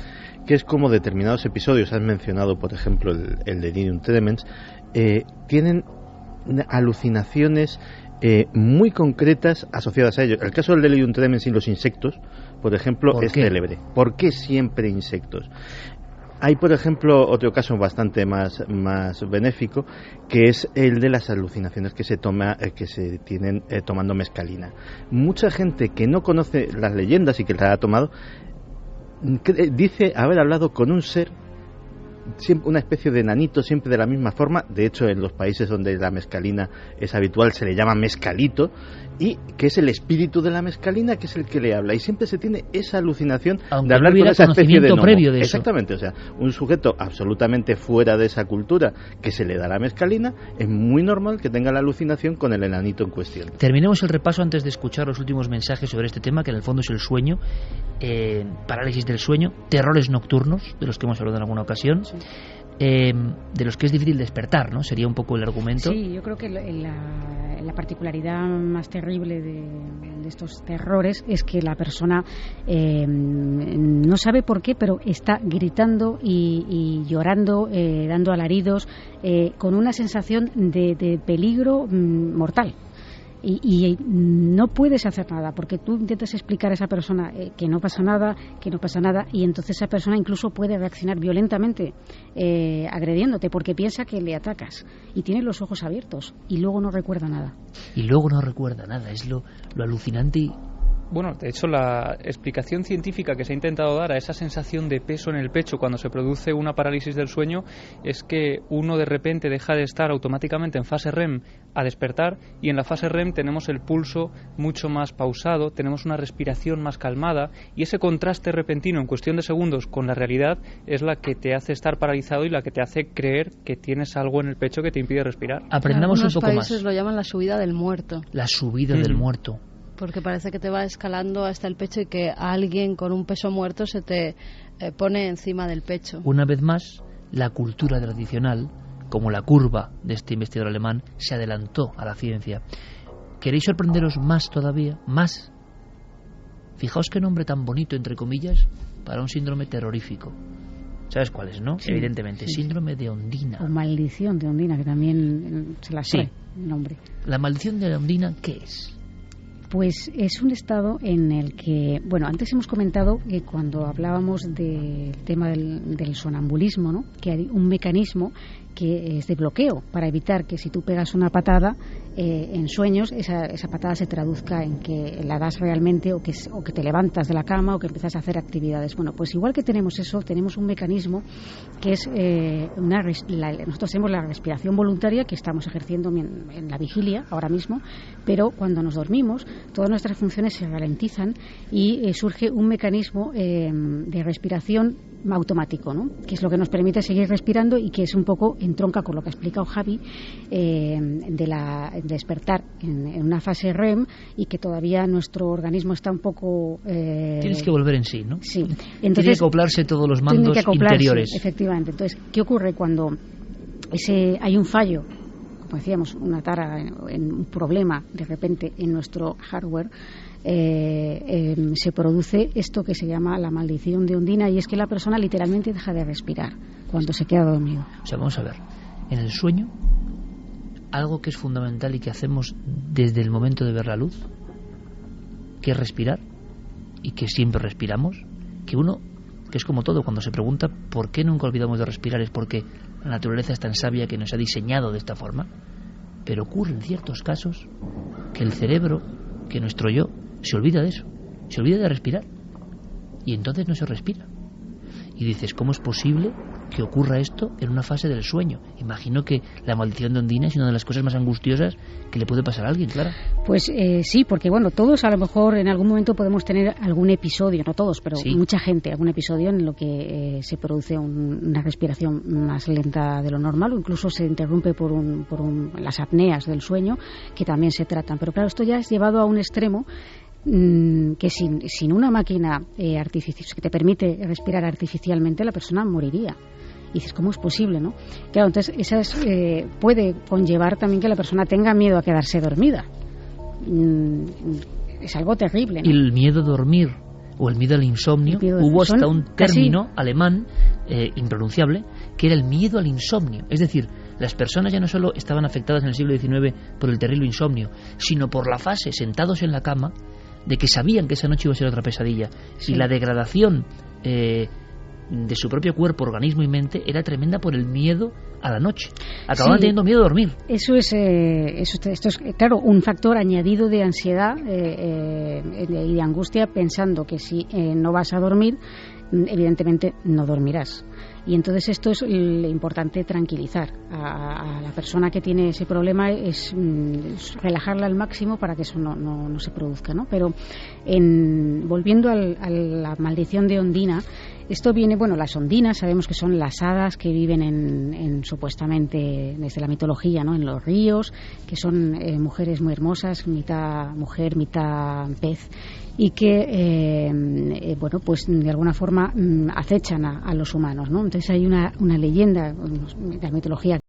que es como determinados episodios, has mencionado por ejemplo el delirium tremens, tienen alucinaciones muy concretas asociadas a ellos. El caso del delirium tremens y los insectos, por ejemplo, es célebre. ¿Por qué siempre insectos? Hay, por ejemplo, otro caso bastante más benéfico, que es el de las alucinaciones que se tienen tomando mescalina. Mucha gente que no conoce las leyendas y que las ha tomado dice haber hablado con un ser, siempre una especie de enanito, siempre de la misma forma. De hecho, en los países donde la mescalina es habitual se le llama mescalito, y que es el espíritu de la mescalina que es el que le habla, y siempre se tiene esa alucinación de hablar con esa especie de gnomo. Previo de eso. Exactamente, o sea, un sujeto absolutamente fuera de esa cultura que se le da la mescalina, es muy normal que tenga la alucinación con el enanito en cuestión. Terminemos el repaso antes de escuchar los últimos mensajes sobre este tema, que en el fondo es el sueño, parálisis del sueño, terrores nocturnos, de los que hemos hablado en alguna ocasión. Sí. De los que es difícil despertar, ¿no? Sería un poco el argumento. Sí, yo creo que la particularidad más terrible de estos terrores es que la persona no sabe por qué, pero está gritando y llorando, dando alaridos, con una sensación de peligro mortal. Y no puedes hacer nada, porque tú intentas explicar a esa persona que no pasa nada, y entonces esa persona incluso puede reaccionar violentamente agrediéndote, porque piensa que le atacas y tiene los ojos abiertos y luego no recuerda nada. Es lo alucinante. Bueno, de hecho, la explicación científica que se ha intentado dar a esa sensación de peso en el pecho cuando se produce una parálisis del sueño es que uno de repente deja de estar automáticamente en fase REM a despertar, y en la fase REM tenemos el pulso mucho más pausado, tenemos una respiración más calmada, y ese contraste repentino en cuestión de segundos con la realidad es la que te hace estar paralizado y la que te hace creer que tienes algo en el pecho que te impide respirar. Aprendamos un poco más. En algunos países lo llaman la subida del muerto. La subida del muerto. Porque parece que te va escalando hasta el pecho y que alguien con un peso muerto se te pone encima del pecho. Una vez más, la cultura tradicional, como la curva de este investigador alemán, se adelantó a la ciencia. ¿Queréis sorprenderos más todavía? ¿Más? Fijaos qué nombre tan bonito, entre comillas, para un síndrome terrorífico. ¿Sabes cuál es, no? Sí, evidentemente, sí. Síndrome de Ondina. O maldición de Ondina, que también se la sabe el nombre. ¿La maldición de Ondina qué es? Pues es un estado en el que, bueno, antes hemos comentado que cuando hablábamos del tema del sonambulismo, ¿no?, que hay un mecanismo que es de bloqueo para evitar que si tú pegas una patada en sueños, esa patada se traduzca en que la das realmente o que te levantas de la cama o que empiezas a hacer actividades. Bueno, pues igual que tenemos eso, tenemos un mecanismo que es nosotros tenemos la respiración voluntaria que estamos ejerciendo en la vigilia ahora mismo, pero cuando nos dormimos todas nuestras funciones se ralentizan y surge un mecanismo de respiración automático, ¿no? Que es lo que nos permite seguir respirando y que es un poco entronca con lo que ha explicado Javi de despertar en una fase REM y que todavía nuestro organismo está un poco... Tienes que volver en sí, ¿no? Sí. Entonces, tiene que acoplarse todos los mandos interiores. Efectivamente. Entonces, ¿qué ocurre cuando hay un fallo? Como decíamos, una tara, en un problema de repente en nuestro hardware, se produce esto que se llama la maldición de Ondina, y es que la persona literalmente deja de respirar cuando se queda dormido. O sea, vamos a ver, en el sueño, algo que es fundamental y que hacemos desde el momento de ver la luz, que es respirar, y que siempre respiramos, que es como todo, cuando se pregunta por qué nunca olvidamos de respirar, es porque la naturaleza es tan sabia que nos ha diseñado de esta forma. Pero ocurre en ciertos casos que el cerebro, que nuestro yo, se olvida de eso, se olvida de respirar, y entonces no se respira. Y dices, ¿cómo es posible que ocurra esto en una fase del sueño? Imagino que la maldición de Ondina es una de las cosas más angustiosas que le puede pasar a alguien, Clara. Pues sí, porque bueno, todos a lo mejor en algún momento podemos tener algún episodio, no todos, pero sí, mucha gente, algún episodio en lo que se produce una respiración más lenta de lo normal, o incluso se interrumpe por las apneas del sueño, que también se tratan. Pero claro, esto ya es llevado a un extremo que sin una máquina artificial que te permite respirar artificialmente, la persona moriría. Y dices, ¿cómo es posible, no? Claro, entonces puede conllevar también que la persona tenga miedo a quedarse dormida. Es algo terrible, ¿no? Y el miedo a dormir o el miedo al insomnio, hubo hasta un término alemán impronunciable, que era el miedo al insomnio. Es decir, las personas ya no solo estaban afectadas en el siglo XIX por el terrible insomnio, sino por la fase, sentados en la cama, de que sabían que esa noche iba a ser otra pesadilla. Sí. Y la degradación de su propio cuerpo, organismo y mente era tremenda por el miedo a la noche. Acababan teniendo miedo a dormir. Esto es, claro, un factor añadido de ansiedad y de angustia, pensando que si no vas a dormir, evidentemente no dormirás. Y entonces esto es lo importante, tranquilizar a la persona que tiene ese problema, es relajarla al máximo para que eso no se produzca, ¿no? Pero volviendo a la maldición de Ondina, esto viene, bueno, las ondinas sabemos que son las hadas que viven supuestamente desde la mitología, ¿no? En los ríos, que son mujeres muy hermosas, mitad mujer, mitad pez, y que bueno, pues de alguna forma acechan a los humanos, ¿no? Entonces hay una leyenda de la mitología.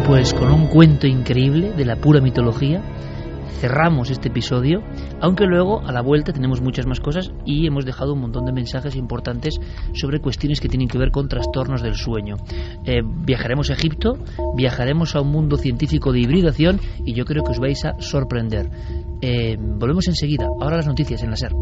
Pues con un cuento increíble de la pura mitología cerramos este episodio, aunque luego a la vuelta tenemos muchas más cosas y hemos dejado un montón de mensajes importantes sobre cuestiones que tienen que ver con trastornos del sueño. Viajaremos a Egipto, viajaremos a un mundo científico de hibridación y yo creo que os vais a sorprender. Volvemos enseguida. Ahora las noticias en la SER.